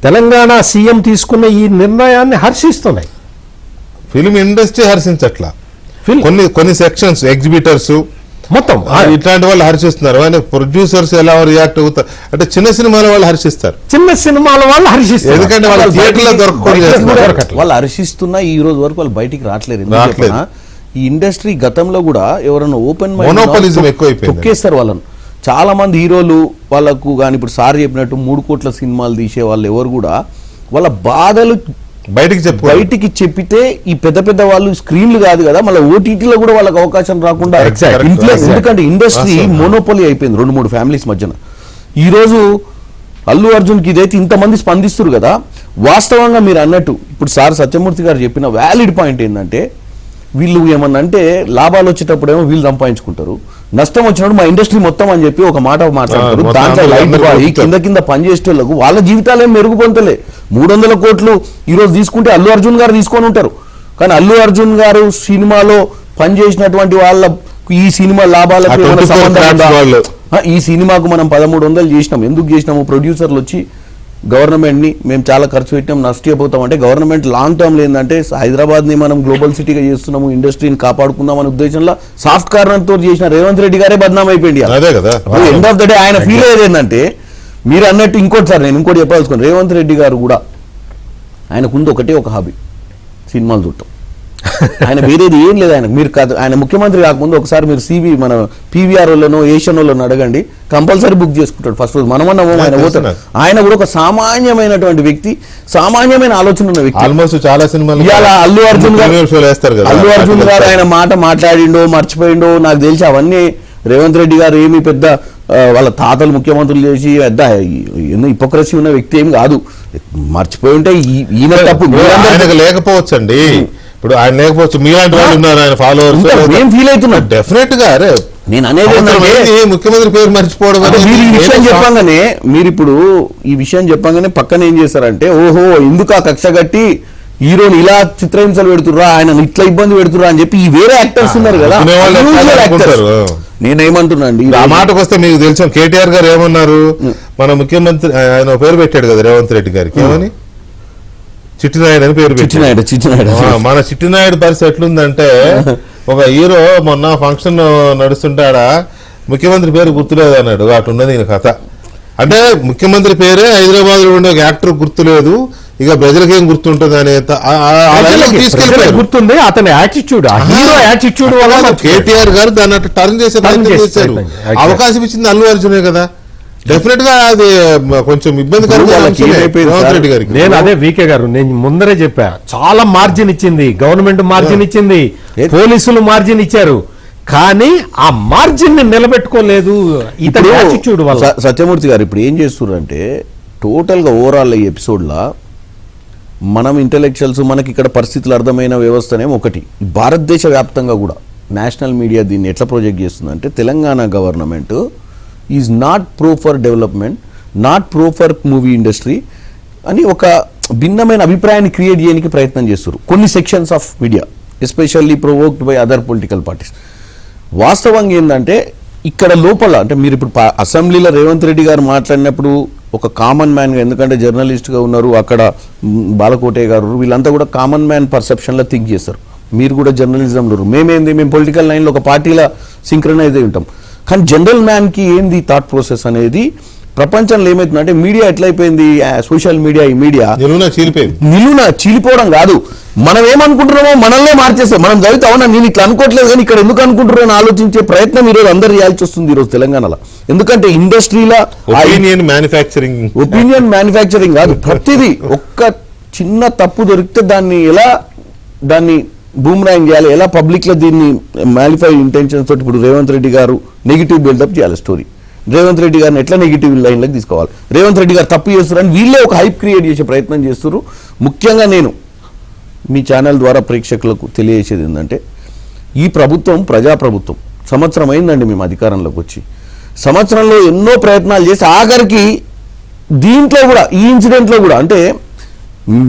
తెలంగాణ సీఎం తీసుకున్న ఈ నిర్ణయాన్ని హర్షిస్తున్నాయి. ఫిల్మ్ ఇండస్ట్రీ హర్షించట్లా, కొన్ని సెక్షన్స్ ఎగ్జిబిటర్స్ మొత్తం ఇట్లాంటి వాళ్ళు హర్షిస్తున్నారు. ప్రొడ్యూసర్స్ ఎలా రియాక్ట్ అవుతారు అంటే చిన్న సినిమాల వాళ్ళు హర్షిస్తారు. చిన్న సినిమాల వాళ్ళు హర్షిస్తారు, ఎందుకంటే వాళ్ళు థియేటర్లో దొరకకుండా వాళ్ళు హర్షిస్తున్నా ఈ రోజు వరకు వాళ్ళు బయటికి రావట్లేదు. ఈ ఇండస్ట్రీ గతంలో కూడా ఎవరైనా ఓపెన్ మోనోపాలిజం ఎక్కువైపోయింది, తొక్కేస్తారు వాళ్ళను. చాలా మంది హీరోలు వాళ్ళకు కానీ ఇప్పుడు సార్ చెప్పినట్టు 3 కోట్ల సినిమాలు తీసే వాళ్ళు ఎవరు కూడా వాళ్ళ బాధలు బయటికి చెప్పు. బయటికి చెప్పితే ఈ పెద్ద పెద్ద వాళ్ళు స్క్రీన్లు కాదు కదా, మళ్ళీ ఓటీటీలో కూడా వాళ్ళకి అవకాశం రాకుండా Exactly. influence- Exactly. ఎందుకంటే ఇండస్ట్రీ వాస్తవం. మోనోపోలీ అయిపోయింది 2-3 ఫ్యామిలీస్ మధ్యన. ఈ రోజు అల్లు అర్జున్కి ఇదైతే ఇంతమంది స్పందిస్తారు కదా. వాస్తవంగా మీరు అన్నట్టు ఇప్పుడు సార్ సత్యమూర్తి గారు చెప్పిన వ్యాలిడ్ పాయింట్ ఏంటంటే, వీళ్ళు ఏమన్నా అంటే లాభాలు వచ్చేటప్పుడేమో వీళ్ళు సంపాదించుకుంటారు, నష్టం వచ్చినప్పుడు మా ఇండస్ట్రీ మొత్తం అని చెప్పి ఒక మాట మాట్లాడతారు. మొత్తం దాంట్లో లైట్ అందరూ బాయ్ కొడుతారు. కింద కింద పనిచేసేటోళ్ళకు వాళ్ళ జీవితాలు ఏం మెరుగు పొందలే. 300 కోట్లు ఈ రోజు తీసుకుంటే అల్లు అర్జున్ గారు తీసుకొని ఉంటారు, కానీ అల్లు అర్జున్ గారు సినిమాలో పనిచేసినటువంటి వాళ్ళ ఈ సినిమా లాభాలకు ఆ ఏమైనా 24 సంబంధం ఉందా? వాళ్ళు. ఈ సినిమాకు మనం 1300 చేసినాం, ఎందుకు చేసినాము? ప్రొడ్యూసర్లు వచ్చి గవర్నమెంట్ని మేము చాలా ఖర్చు పెట్టినాం, నష్టపోతాం అంటే గవర్నమెంట్ లాంగ్ టర్మ్ ఏంటంటే హైదరాబాద్ని మనం గ్లోబల్ సిటీగా చేస్తున్నాము, ఇండస్ట్రీని కాపాడుకుందాం అనే ఉద్దేశంలో సాఫ్ట్ కార్నర్తో చేసిన రేవంత్ రెడ్డి గారే బద్నాం అయిపోయింది. అదే కదా. ఎండ్ ఆఫ్ ద డే ఆయన ఫీల్ అయ్యేది ఏంటంటే, మీరు అన్నట్టు ఇంకోటి సార్ నేను ఇంకోటి చెప్పాల్సుకున్నాను, రేవంత్ రెడ్డి గారు కూడా ఆయనకుంది ఒకటే ఒక హాబీ, సినిమాలు చూడటం. ఆయన వేరేది ఏం లేదు ఆయనకు. మీరు కాదు, ఆయన ముఖ్యమంత్రి కాకముందు ఒకసారి మీరు మన పీవీఆర్ వాళ్ళను ఏషియన్ వాళ్ళను అడగండి, కంపల్సరీ బుక్ చేసుకుంటాడు ఫస్ట్ రోజు. మనమన్నా ఆయన పోతాడు. ఆయన కూడా ఒక సామాన్యమైనటువంటి వ్యక్తి, సామాన్యమైన ఆలోచన ఉన్న వ్యక్తి. ఆల్మోస్ట్ చాలా సినిమాలు ఇవాళ అల్లు అర్జున్ గారు వేస్తారు కదా. అల్లు అర్జున్ గారు ఆయన మాట మాట్లాడిండో మర్చిపోయిండో నాకు తెలిసి అవన్నీ రేవంత్ రెడ్డి గారు ఏమి పెద్ద వాళ్ళ తాతలు ముఖ్యమంత్రులు చేసి పెద్ద ఎన్నో హిపోక్రసీ ఉన్న వ్యక్తి ఏం కాదు. మర్చిపోయి ఉంటే ఈయన తప్పు. ఆయనకు లేకపోవచ్చు అండి, ఇప్పుడు ఆయన లేకపోవచ్చు, మీలాంటి వాళ్ళు ఉన్నారు ఆయన ఫాలోవర్స్. మేము ఫీల్ అవుతున్నాం డెఫినెట్ గా. అరే నేను అనేది ఏంటంటే, ముఖ్యమంత్రి పేరు మర్చిపోవడం మీరు ఈ విషయం చెప్పంగానే మీరు ఇప్పుడు ఈ విషయం చెప్పంగానే పక్కన ఏం చేస్తారంటే, ఓహో ఎందుకు ఆ కక్ష కట్టి హీరోని ఇలా చిత్రహింసలు పెడుతుర్రా, ఆయన ఇట్లా ఇబ్బంది పెడుతుర్రా అని చెప్పి ఈ వేరే యాక్టర్స్ ఉన్నారు కదా. నేనేమంటున్నా అండి, ఆ మాటకు వస్తే మీకు తెలుసు కేటీఆర్ గారు ఏమన్నారు, మన ముఖ్యమంత్రి ఆయన పేరు పెట్టాడు కదా రేవంత్ రెడ్డి గారికి, ఏమని చిట్టినాయుడు అని పేరు పెట్టాడు. చిట్టినాయుడు మన చిట్టినాయుడు పరిస్థితి ఎట్లుందంటే, ఒక హీరో మొన్న ఫంక్షన్ నడుస్తుంటే ఆడ ముఖ్యమంత్రి పేరు గుర్తులేదు అన్నాడు. అటున్నది ఈయన కథ. అంటే ముఖ్యమంత్రి పేరే హైదరాబాద్ లో ఉండే ఒక యాక్టర్ గుర్తులేదు, ఇక ప్రజలకి ఏం గుర్తుంటుంది అనే తీసుకెళ్ళి గుర్తుంది అతని యాటిట్యూడ్, హీరో యాటిట్యూడ్ వల్ల కేటీఆర్ గారు దాన్ని అట్లా టర్న్ చేసే ప్రయత్నం చేశారు. అవకాశం ఇచ్చింది అల్లు అర్జునే కదా. డెఫినెట్ గా అది కొంచెం ఇబ్బందికరంగా రేవంత్ రెడ్డి గారికి. నేను అదే వీకే గారు నేను ముందరే చెప్పా, చాలా మార్జిన్ ఇచ్చింది గవర్నమెంట్, మార్జిన్ ఇచ్చింది, పోలీసులు మార్జిన్ ఇచ్చారు, కానీ ఆ మార్జిన్ ని నిలబెట్టుకోలేదు ఇతని యాటిట్యూడ్ వల్ల. సత్యమూర్తి గారు ఇప్పుడు ఏం చేస్తున్నారు అంటే, టోటల్ గా ఓవరాల్ ఈ ఎపిసోడ్ లా మనం ఇంటెలెక్చువల్స్ మనకి ఇక్కడ పరిస్థితులు అర్థమైన వ్యవస్థనేమో ఒకటి, భారతదేశ వ్యాప్తంగా కూడా నేషనల్ మీడియా దీన్ని ఎట్లా ప్రొజెక్ట్ చేస్తుందంటే, Telangana government is not pro for development, not pro for movie industry అని ఒక భిన్నమైన అభిప్రాయాన్ని క్రియేట్ చేయడానికి ప్రయత్నం చేస్తారు కొన్ని sections of media, especially provoked by other political parties. వాస్తవంగా ఏంటంటే ఇక్కడ లోపల అంటే మీరు ఇప్పుడు అసెంబ్లీలో రేవంత్ రెడ్డి గారు మాట్లాడినప్పుడు ఒక కామన్ మ్యాన్గా, ఎందుకంటే జర్నలిస్ట్గా ఉన్నారు అక్కడ బాలకోటే గారు, వీళ్ళంతా కూడా కామన్ మ్యాన్ పర్సెప్షన్లో థింక్ చేస్తారు. మీరు కూడా జర్నలిజంలో మేము పొలిటికల్ లైన్లో ఒక పార్టీలో సింక్రనైజ్ అయి ఉంటాం, కానీ జనరల్ మ్యాన్కి ఏంది థాట్ ప్రాసెస్ అనేది ప్రపంచంలో ఏమవుతుందంటే, మీడియా ఎట్లయిపోయింది, సోషల్ మీడియా ఈ మీడియా నిలువున చీలిపోవడం కాదు, మనం ఏమనుకుంటున్నామో మనల్నే మార్చేస్తాం. మనం చదివితే అవునా నేను ఇట్లా అనుకోవట్లేదు కానీ ఇక్కడ ఎందుకు అనుకుంటున్నారో అని ఆలోచించే ప్రయత్నం ఈరోజు అందరు చేయాల్సి వస్తుంది ఈరోజు తెలంగాణలో. ఎందుకంటే ఇండస్ట్రీలో ఒపీనియన్ మ్యానుఫ్యాక్చరింగ్ కాదు, ప్రతిదీ ఒక్క చిన్న తప్పు దొరికితే దాన్ని బూమ్రాంగ్ చేయాలి, ఎలా పబ్లిక్లో దీన్ని మ్యాలిఫై ఇంటెన్షన్స్ తోటి. ఇప్పుడు రేవంత్ రెడ్డి గారు నెగిటివ్ బిల్డప్ చేయాలి స్టోరీ, రేవంత్ రెడ్డి గారిని ఎట్లా నెగిటివ్ లైన్లోకి తీసుకోవాలి, రేవంత్ రెడ్డి గారు తప్పు చేస్తున్నారని వీళ్ళే ఒక హైప్ క్రియేట్ చేసే ప్రయత్నం చేస్తున్నారు. ముఖ్యంగా నేను మీ ఛానల్ ద్వారా ప్రేక్షకులకు తెలియజేసేది ఏంటంటే, ఈ ప్రభుత్వం ప్రజాప్రభుత్వం, సంవత్సరం అయిందండి మేము అధికారంలోకి వచ్చి, సంవత్సరంలో ఎన్నో ప్రయత్నాలు చేసి ఆఖరికి దీంట్లో కూడా ఈ ఇన్సిడెంట్లో కూడా అంటే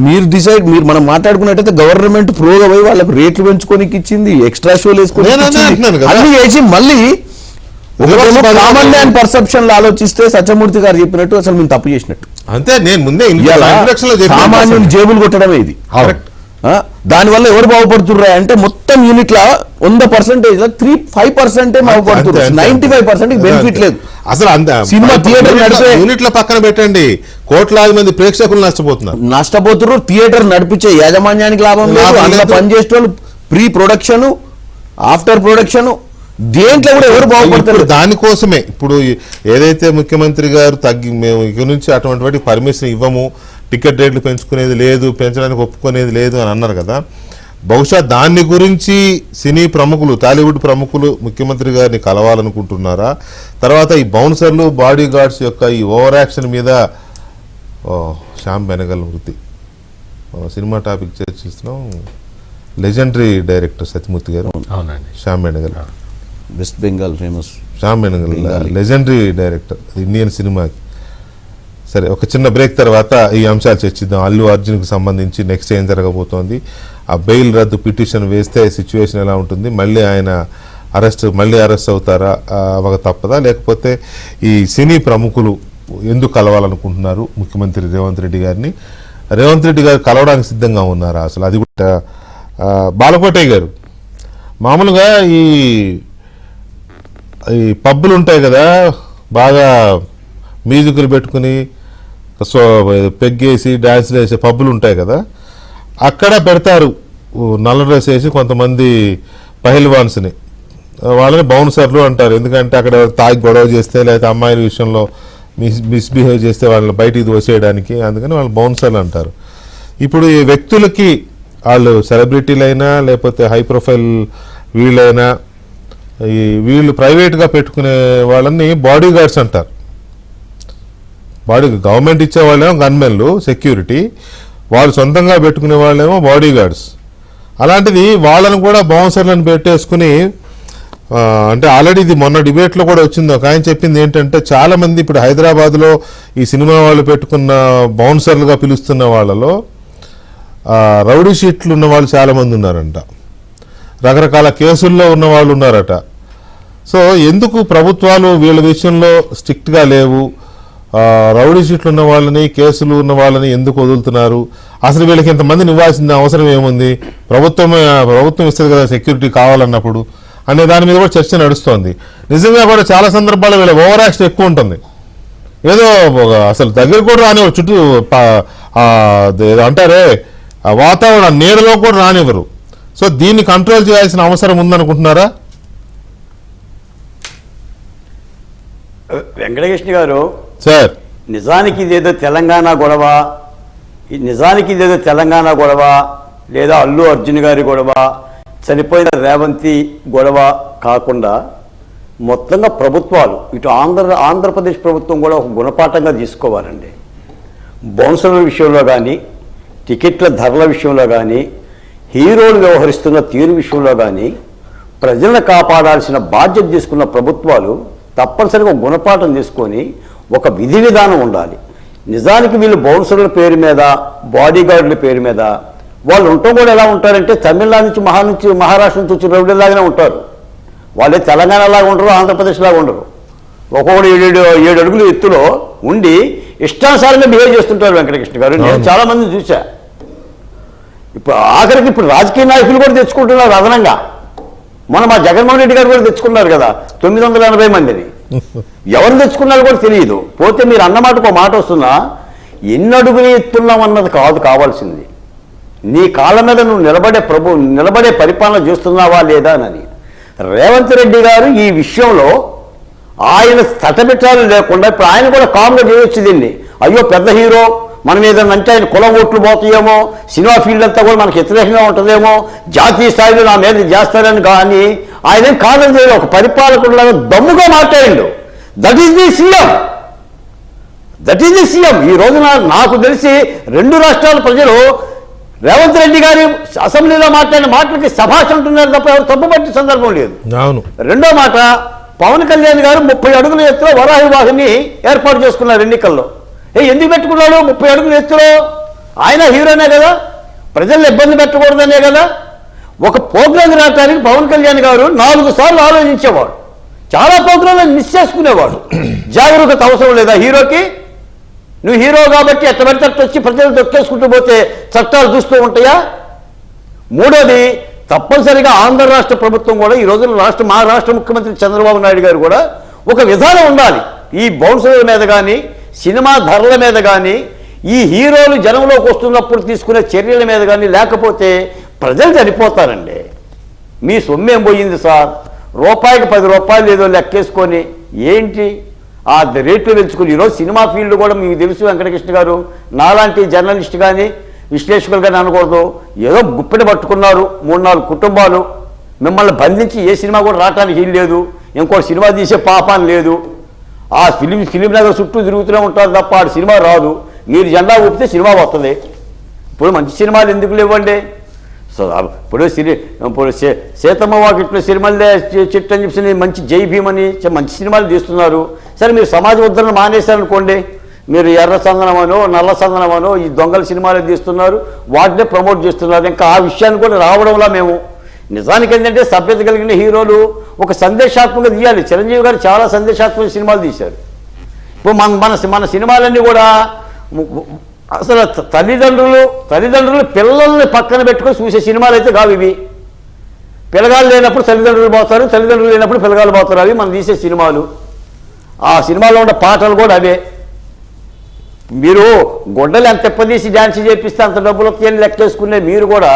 మీరు మనం మాట్లాడుకున్నట్టయితే గవర్నమెంట్ ప్రోగా పోయి వాళ్ళకు రేట్లు పెంచుకోనికి ఇచ్చింది, ఎక్స్ట్రా షోలు వేసుకొని అన్ని చేసి మళ్ళీ కామన్ మ్యాన్ పర్సెప్షన్ లో ఆలోచిస్తే సత్యమూర్తి గారు చెప్పినట్టు అసలు మేము తప్పు చేసినట్టు. అంతే, నేను ముందే సామాన్యుని జేబులు కొట్టడమే ఇది. దానివల్ల ఎవరు బాగుపడుతుర్రా అంటే మొత్తం యూనిట్ లా 100% 5% బాగుపడుతున్నారు, 95% బెనిఫిట్ లేదు. అసలు సినిమా థియేటర్ నడిపే యూనిట్ల పక్కన పెట్టండి, కోట్లాది మంది ప్రేక్షకులు నష్టపోతున్నారు. థియేటర్ నడిపించే యాజమాన్యానికి లాభం లేదు, అందులో పనిచేసే వాళ్ళు ప్రీ ప్రొడక్షన్ ఆఫ్టర్ ప్రొడక్షన్ దేంట్లో కూడా ఎవరు బాగుపడతారు. దానికోసమే ఇప్పుడు ఏదైతే ముఖ్యమంత్రి గారు మేము ఇక నుంచి అటువంటి పర్మిషన్ ఇవ్వము, టికెట్ రేట్లు పెంచుకునేది లేదు, పెంచడానికి ఒప్పుకునేది లేదు అని అన్నారు కదా. బహుశా దాన్ని గురించి సినీ ప్రముఖులు, టాలీవుడ్ ప్రముఖులు ముఖ్యమంత్రి గారిని కలవాలనుకుంటున్నారా? తర్వాత ఈ బౌన్సర్లు, బాడీ గార్డ్స్ యొక్క ఈ ఓవర్ యాక్షన్ మీద శ్యామ్ బెనగల్ మృతి, సినిమా టాపిక్ చర్చిస్తున్నాం. లెజెండరీ డైరెక్టర్ సత్యమూర్తి గారు, అవునండి, Shyam Benegal, west Bengal famous Shyam Benegal legendary director Indian సినిమాకి. సరే, ఒక చిన్న బ్రేక్ తర్వాత ఈ అంశాలు చర్చిద్దాం. అల్లు అర్జున్కి సంబంధించి నెక్స్ట్ ఏం జరగబోతోంది, ఆ బెయిల్ రద్దు పిటిషన్ వేస్తే సిచ్యువేషన్ ఎలా ఉంటుంది, మళ్ళీ ఆయన అరెస్ట్ అవుతారా, అవక తప్పదా, లేకపోతే ఈ సినీ ప్రముఖులు ఎందుకు కలవాలనుకుంటున్నారు ముఖ్యమంత్రి రేవంత్ రెడ్డి గారిని, రేవంత్ రెడ్డి గారు కలవడానికి సిద్ధంగా ఉన్నారా అసలు, అది కూడా. బాలకోటయ్య గారు, మామూలుగా ఈ పబ్బులు ఉంటాయి కదా, బాగా మ్యూజిక్లు పెట్టుకుని పెగ్గేసి డ్యాన్స్లు వేసే పబ్బులు ఉంటాయి కదా, అక్కడ పెడతారు నల్ల డ్రెస్ వేసి కొంతమంది పహిల్వాన్స్ని, వాళ్ళని బౌన్సర్లు అంటారు. ఎందుకంటే అక్కడ తాగి గొడవ చేస్తే లేకపోతే అమ్మాయిల విషయంలో మిస్బిహేవ్ చేస్తే వాళ్ళని బయటికి దోసేయడానికి, అందుకని వాళ్ళు బౌన్సర్లు అంటారు. ఇప్పుడు ఈ వ్యక్తులకి, వాళ్ళు సెలబ్రిటీలైనా లేకపోతే హై ప్రొఫైల్ వీళ్ళైనా, వీళ్ళు ప్రైవేట్గా పెట్టుకునే వాళ్ళని బాడీ గార్డ్స్ అంటారు. గవర్నమెంట్ ఇచ్చే వాళ్ళేమో గన్మెన్లు, సెక్యూరిటీ, వాళ్ళు సొంతంగా పెట్టుకునే వాళ్ళేమో బాడీ గార్డ్స్. అలాంటిది వాళ్ళని కూడా బౌన్సర్లను పెట్టేసుకుని, అంటే ఆల్రెడీ ఇది మొన్న డిబేట్లో కూడా వచ్చింది. ఒక ఆయన చెప్పింది ఏంటంటే, చాలామంది ఇప్పుడు హైదరాబాద్లో ఈ సినిమా వాళ్ళు పెట్టుకున్న బౌన్సర్లుగా పిలుస్తున్న వాళ్ళలో రౌడీ షీట్లు ఉన్న వాళ్ళు చాలామంది ఉన్నారంట, రకరకాల కేసుల్లో ఉన్న వాళ్ళు ఉన్నారట. సో ఎందుకు ప్రభుత్వాలు వీళ్ళ విషయంలో స్ట్రిక్ట్గా లేవు, రౌడీ షీట్లు ఉన్న వాళ్ళని, కేసులు ఉన్న వాళ్ళని ఎందుకు వదులుతున్నారు, అసలు వీళ్ళకి ఇంతమందిని ఇవ్వాల్సిన అవసరం ఏముంది, ప్రభుత్వం ఇస్తుంది కదా సెక్యూరిటీ కావాలన్నప్పుడు అనే దాని మీద కూడా చర్చ నడుస్తోంది. నిజంగా కూడా చాలా సందర్భాల్లో వీళ్ళ ఓవర్ యాక్షన్ ఎక్కువ ఉంటుంది. ఏదో అసలు దగ్గర కూడా రానివ్వరు, చుట్టూ అంటారే ఆ వాతావరణం నీడలో కూడా రానివ్వరు. సో దీన్ని కంట్రోల్ చేయాల్సిన అవసరం ఉందనుకుంటున్నారా? వెంకటకృష్ణ గారు సార్, నిజానికి ఇదేదో తెలంగాణ గొడవ లేదా అల్లు అర్జున్ గారి గొడవ, చనిపోయిన రేవంతి గొడవ కాకుండా మొత్తంగా ప్రభుత్వాలు, ఇటు ఆంధ్రప్రదేశ్ ప్రభుత్వం కూడా ఒక గుణపాఠంగా తీసుకోవాలండి. బౌన్సర్ల విషయంలో కానీ, టికెట్ల ధరల విషయంలో కానీ, హీరోలు వ్యవహరిస్తున్న తీరు విషయంలో కానీ ప్రజలను కాపాడాల్సిన బాధ్యత తీసుకున్న ప్రభుత్వాలు తప్పనిసరిగా గుణపాఠం తీసుకొని ఒక విధి విధానం ఉండాలి. నిజానికి వీళ్ళు బౌన్సర్ల పేరు మీద, బాడీ గార్డుల పేరు మీద వాళ్ళు ఉండటం కూడా ఎలా ఉంటారంటే, తమిళనాడు నుంచి మహారాష్ట్ర నుంచి వచ్చిన రౌడీలాగానే ఉంటారు. వాళ్ళే తెలంగాణలాగా ఉండరు, ఆంధ్రప్రదేశ్లాగా ఉండరు. ఒక్కొక్కడు 7 అడుగులు ఎత్తులో ఉండి ఇష్టానుసారంగా బిహేవ్ చేస్తుంటారు వెంకటకృష్ణ గారు. నేను చాలా మందిని చూసా. ఇప్పుడు రాజకీయ నాయకులు కూడా తెచ్చుకుంటున్నారు అదనంగా. మన మా జగన్మోహన్ రెడ్డి గారు కూడా తెచ్చుకున్నారు కదా 980 మందిని. ఎవరు తెచ్చుకున్నారో కూడా తెలియదు. పోతే మీరు అన్నమాటకు ఒక మాట వస్తున్నా, ఎన్ని అడుగులు ఎత్తున్నామన్నది కావాల్సింది, నీ కాళ్ళ మీద నువ్వు నిలబడే పరిపాలన చేస్తున్నావా లేదా అని. రేవంత్ రెడ్డి గారు ఈ విషయంలో ఆయన తటబెట్టాలు లేకుండా ఇప్పుడు ఆయన కూడా కామ్గా చేయొచ్చు దీన్ని. అయ్యో పెద్ద హీరో, మనం ఏదన్నా అంటే ఆయన కులం ఓట్లు పోతాయేమో, సినిమా ఫీల్డ్ అంతా కూడా మనకు వ్యతిరేకంగా ఉంటుందేమో, జాతీయ స్థాయిలో నా మీద చేస్తారని కానీ ఆయన ఏం కాదని చేయలేదు. ఒక పరిపాలకుడిలాగా దమ్ముగా మాట్లాడిండు. That is the CM. ఈ రోజున నాకు తెలిసి 2 రాష్ట్రాల ప్రజలు రేవంత్ రెడ్డి గారి అసెంబ్లీలో మాట్లాడిన మాటలకి శభాష్ అంటున్నారు తప్ప ఎవరు తప్పుపట్టే సందర్భం లేదు. రెండో మాట, పవన్ కళ్యాణ్ గారు 30 అడుగుల ఎత్తులో వరాహి వాహిని ఏర్పాటు చేసుకున్నారు ఎన్నికల్లో. ఎందుకు పెట్టుకున్నాడు 30 అడుగుల ఎత్తులో? ఆయన హీరోనే కదా, ప్రజల్ని ఇబ్బంది పెట్టకూడదనే కదా. ఒక ప్రోగ్రాం రావడానికి పవన్ కళ్యాణ్ గారు 4 సార్లు ఆలోచించేవాడు. చాలా ప్రోగ్రాంలను మిస్ చేసుకునేవాడు. జాగరూకత అవసరం లేదా హీరోకి? నువ్వు హీరో కాబట్టి ఎట్ట పడితే వచ్చి ప్రజలు దొక్కేసుకుంటూ పోతే చట్టాలు చూస్తూ ఉంటాయా? మూడోది, తప్పనిసరిగా ఆంధ్ర రాష్ట్ర ప్రభుత్వం కూడా ఈ రోజుల్లో మా రాష్ట్ర ముఖ్యమంత్రి చంద్రబాబు నాయుడు గారు కూడా ఒక విధానం ఉండాలి. ఈ బౌన్సర్ల మీద కానీ, సినిమా ధరల మీద కానీ, ఈ హీరోలు జనంలోకి వస్తున్నప్పుడు తీసుకునే చర్యల మీద కానీ, లేకపోతే ప్రజలు చనిపోతారండి. మీ సొమ్మేం పోయింది సార్, రూపాయికి 10 రూపాయలు ఏదో లెక్కేసుకొని ఏంటి ఆ రేట్లు పెంచుకుని ఈరోజు సినిమా ఫీల్డ్ కూడా మీకు తెలుసు వెంకటకృష్ణ గారు, నాలాంటి జర్నలిస్ట్ కానీ విశ్లేషకులు కానీ అనకూడదు, ఏదో గుప్పెట పట్టుకున్నారు 3-4 కుటుంబాలు, మిమ్మల్ని బంధించి ఏ సినిమా కూడా రావడానికి వీలు లేదు, ఇంకో సినిమా తీసే పాపాన్ని లేదు, ఆ ఫిలిం నగర్ చుట్టూ తిరుగుతూనే ఉంటారు తప్ప ఆడు సినిమా రాదు, మీరు జెండా ఊపితే సినిమా వస్తుంది. ఇప్పుడు మంచి సినిమాలు ఎందుకు లేవండి? సో ఇప్పుడు సీతమ్మ వాకిట్లో సినిమాలే చెట్టు అని చెప్పి మంచి జై భీమ్ అని మంచి సినిమాలు తీస్తున్నారు. సరే మీరు సమాజ ఉద్ధరణ మానేశారనుకోండి, మీరు ఎర్ర సందనమనో నల్ల సందనమనో ఈ దొంగల సినిమాలు తీస్తున్నారు, వాటినే ప్రమోట్ చేస్తున్నారు. ఇంకా ఆ విషయాన్ని కూడా రావడంలా మేము నిజానికి ఏంటంటే సభ్యత కలిగిన హీరోలు ఒక సందేశాత్మకంగా తీయాలి. చిరంజీవి గారు చాలా సందేశాత్మక సినిమాలు తీశారు. ఇప్పుడు మన సినిమాలన్నీ కూడా అసలు తల్లిదండ్రులు పిల్లల్ని పక్కన పెట్టుకొని చూసే సినిమాలు అయితే కావు ఇవి. పిల్లగాళ్ళు లేనప్పుడు తల్లిదండ్రులు పోతారు, తల్లిదండ్రులు లేనప్పుడు పిల్లగాళ్ళు పోతారు, అవి మనం తీసే సినిమాలు. ఆ సినిమాలో ఉన్న పాటలు కూడా అవే. మీరు గొడ్డలు ఎంత ఎప్పదీసి డ్యాన్స్ చేపిస్తే అంత డబ్బులు వస్తాయని లెక్కేసుకునే మీరు కూడా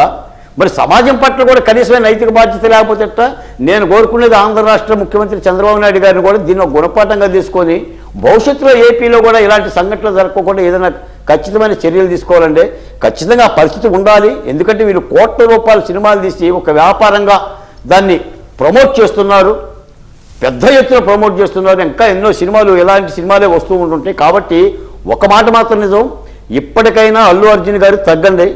మరి సమాజం పట్ల కూడా కనీసమైన నైతిక బాధ్యత లేకపోతే నేను కోరుకునేది ఆంధ్ర రాష్ట్ర ముఖ్యమంత్రి చంద్రబాబు నాయుడు గారిని కూడా దీన్ని ఒక గుణపాఠంగా తీసుకొని భవిష్యత్తులో ఏపీలో కూడా ఇలాంటి సంఘటనలు జరగకుండా ఏదైనా ఖచ్చితమైన చర్యలు తీసుకోవాలండి. ఖచ్చితంగా ఆ పరిస్థితి ఉండాలి. ఎందుకంటే వీళ్ళు కోట్ల రూపాయల సినిమాలు తీసి ఒక వ్యాపారంగా దాన్ని ప్రమోట్ చేస్తున్నారు, పెద్ద ఎత్తున ప్రమోట్ చేస్తున్నారు. ఇంకా ఎన్నో సినిమాలు ఇలాంటి సినిమాలే వస్తూ ఉంటుంటాయి. కాబట్టి ఒక మాట మాత్రం నిజం, ఇప్పటికైనా అల్లు అర్జున్ గారు తగ్గండి.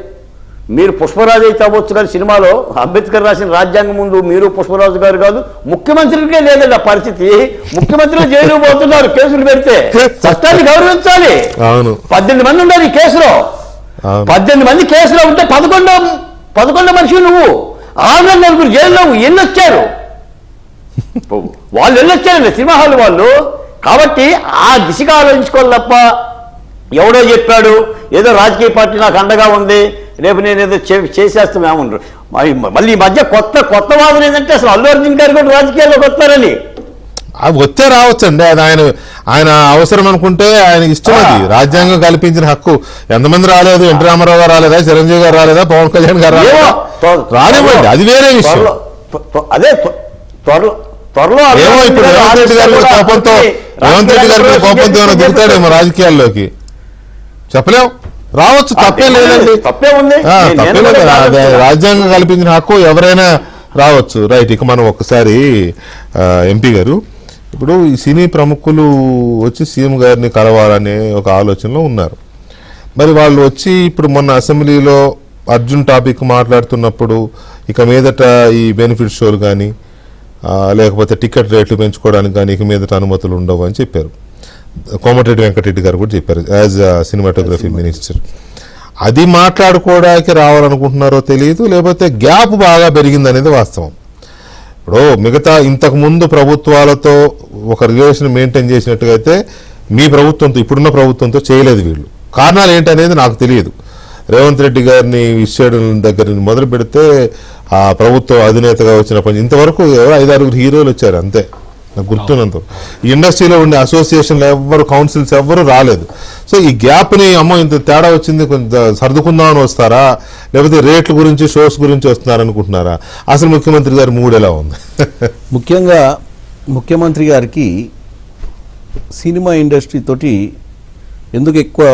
మీరు పుష్పరాజు అయితే అవ్వచ్చు కానీ సినిమాలో అంబేద్కర్ రాసిన రాజ్యాంగం ముందు మీరు పుష్పరాజు గారు కాదు, ముఖ్యమంత్రికే లేదండి ఆ పరిస్థితి. ముఖ్యమంత్రులు జైలు పోతున్నారు కేసులు పెడితే. చట్టాన్ని గౌరవించాలి. 18 మంది ఉన్నారు ఈ కేసులో. 18 మంది కేసులో ఉంటే 11 మనిషి నువ్వు 6 జైల్లో ఎన్ని వచ్చారు? వాళ్ళు వెళ్ళొచ్చారండి సినిమా హాల్ వాళ్ళు. కాబట్టి ఆ దిశగా ఆలోచించుకోవాలి తప్ప ఎవడో చెప్పాడు ఏదో రాజకీయ పార్టీ నాకు అండగా ఉంది రేపు నేను ఏదో చేసేస్తామేమన్నారు. మళ్ళీ ఈ మధ్య కొత్త వాదన ఏంటంటే అసలు అల్లు అర్జున్ గారు కూడా రాజకీయాల్లోకి వస్తారని. అది వచ్చే రావచ్చండి, అది ఆయన అవసరం అనుకుంటే ఆయన ఇష్టం. అది రాజ్యాంగం కల్పించిన హక్కు. ఎంతమంది రాలేదు? ఎన్టీ రామారావు గారు రాలేదా? చిరంజీవి గారు రాలేదా? పవన్ కళ్యాణ్ గారు రానివ్వండి, అది వేరే విషయం. అదే త్వరలో ఏమో ఇప్పుడు రేవంత్ రెడ్డి గారి మీద కోపంతో ఏమైనా దిగుతాడేమో రాజకీయాల్లోకి చెప్పలేం. రావచ్చు, తప్పే లేదండి, తప్పే లేదు. రాజ్యాంగం కల్పించిన హక్కు ఎవరైనా రావచ్చు. రైట్. ఇక మనం ఒక్కసారి ఎంపీ గారు, ఇప్పుడు ఈ సినీ ప్రముఖులు వచ్చి సీఎం గారిని కలవాలనే ఒక ఆలోచనలో ఉన్నారు. మరి వాళ్ళు వచ్చి ఇప్పుడు మొన్న అసెంబ్లీలో అర్జున్ టాపిక్ మాట్లాడుతున్నప్పుడు ఇక మీదట ఈ బెనిఫిట్ షోలు కానీ లేకపోతే టికెట్ రేట్లు పెంచుకోవడానికి కానీ ఇక మీదట అనుమతులు ఉండవు అని చెప్పారు. కోమటిరెడ్డి వెంకటరెడ్డి గారు కూడా చెప్పారు యాజ్ సినిమాటోగ్రఫీ మినిస్టర్. అది మాట్లాడుకోవడానికి రావాలనుకుంటున్నారో తెలియదు, లేకపోతే గ్యాప్ బాగా పెరిగిందనేది వాస్తవం. ఇప్పుడు మిగతా ఇంతకుముందు ప్రభుత్వాలతో ఒక రిలేషన్ మెయింటైన్ చేసినట్టుగా అయితే మీ ప్రభుత్వంతో ఇప్పుడున్న ప్రభుత్వంతో చేయలేదు వీళ్ళు. కారణాలు ఏంటనేది నాకు తెలియదు. రేవంత్ రెడ్డి గారిని విషయం దగ్గర మొదలు పెడితే ఆ ప్రభుత్వ అధినేతగా వచ్చినప్పటి ఇంతవరకు 5-6 హీరోలు వచ్చారు అంతే నాకు గుర్తున్నంత. ఈ ఇండస్ట్రీలో ఉండే అసోసియేషన్లు ఎవ్వరు, కౌన్సిల్స్ ఎవ్వరు రాలేదు. సో ఈ గ్యాప్ని అమ్మో ఇంత తేడా వచ్చింది కొంత సర్దుకుందామని వస్తారా, లేకపోతే రేట్ల గురించి షోస్ గురించి వస్తున్నారనుకుంటున్నారా? అసలు ముఖ్యమంత్రి గారి మూడ్ ఎలా ఉంది? ముఖ్యంగా ముఖ్యమంత్రి గారికి సినిమా ఇండస్ట్రీ తోటి ఎందుకు ఎక్కువ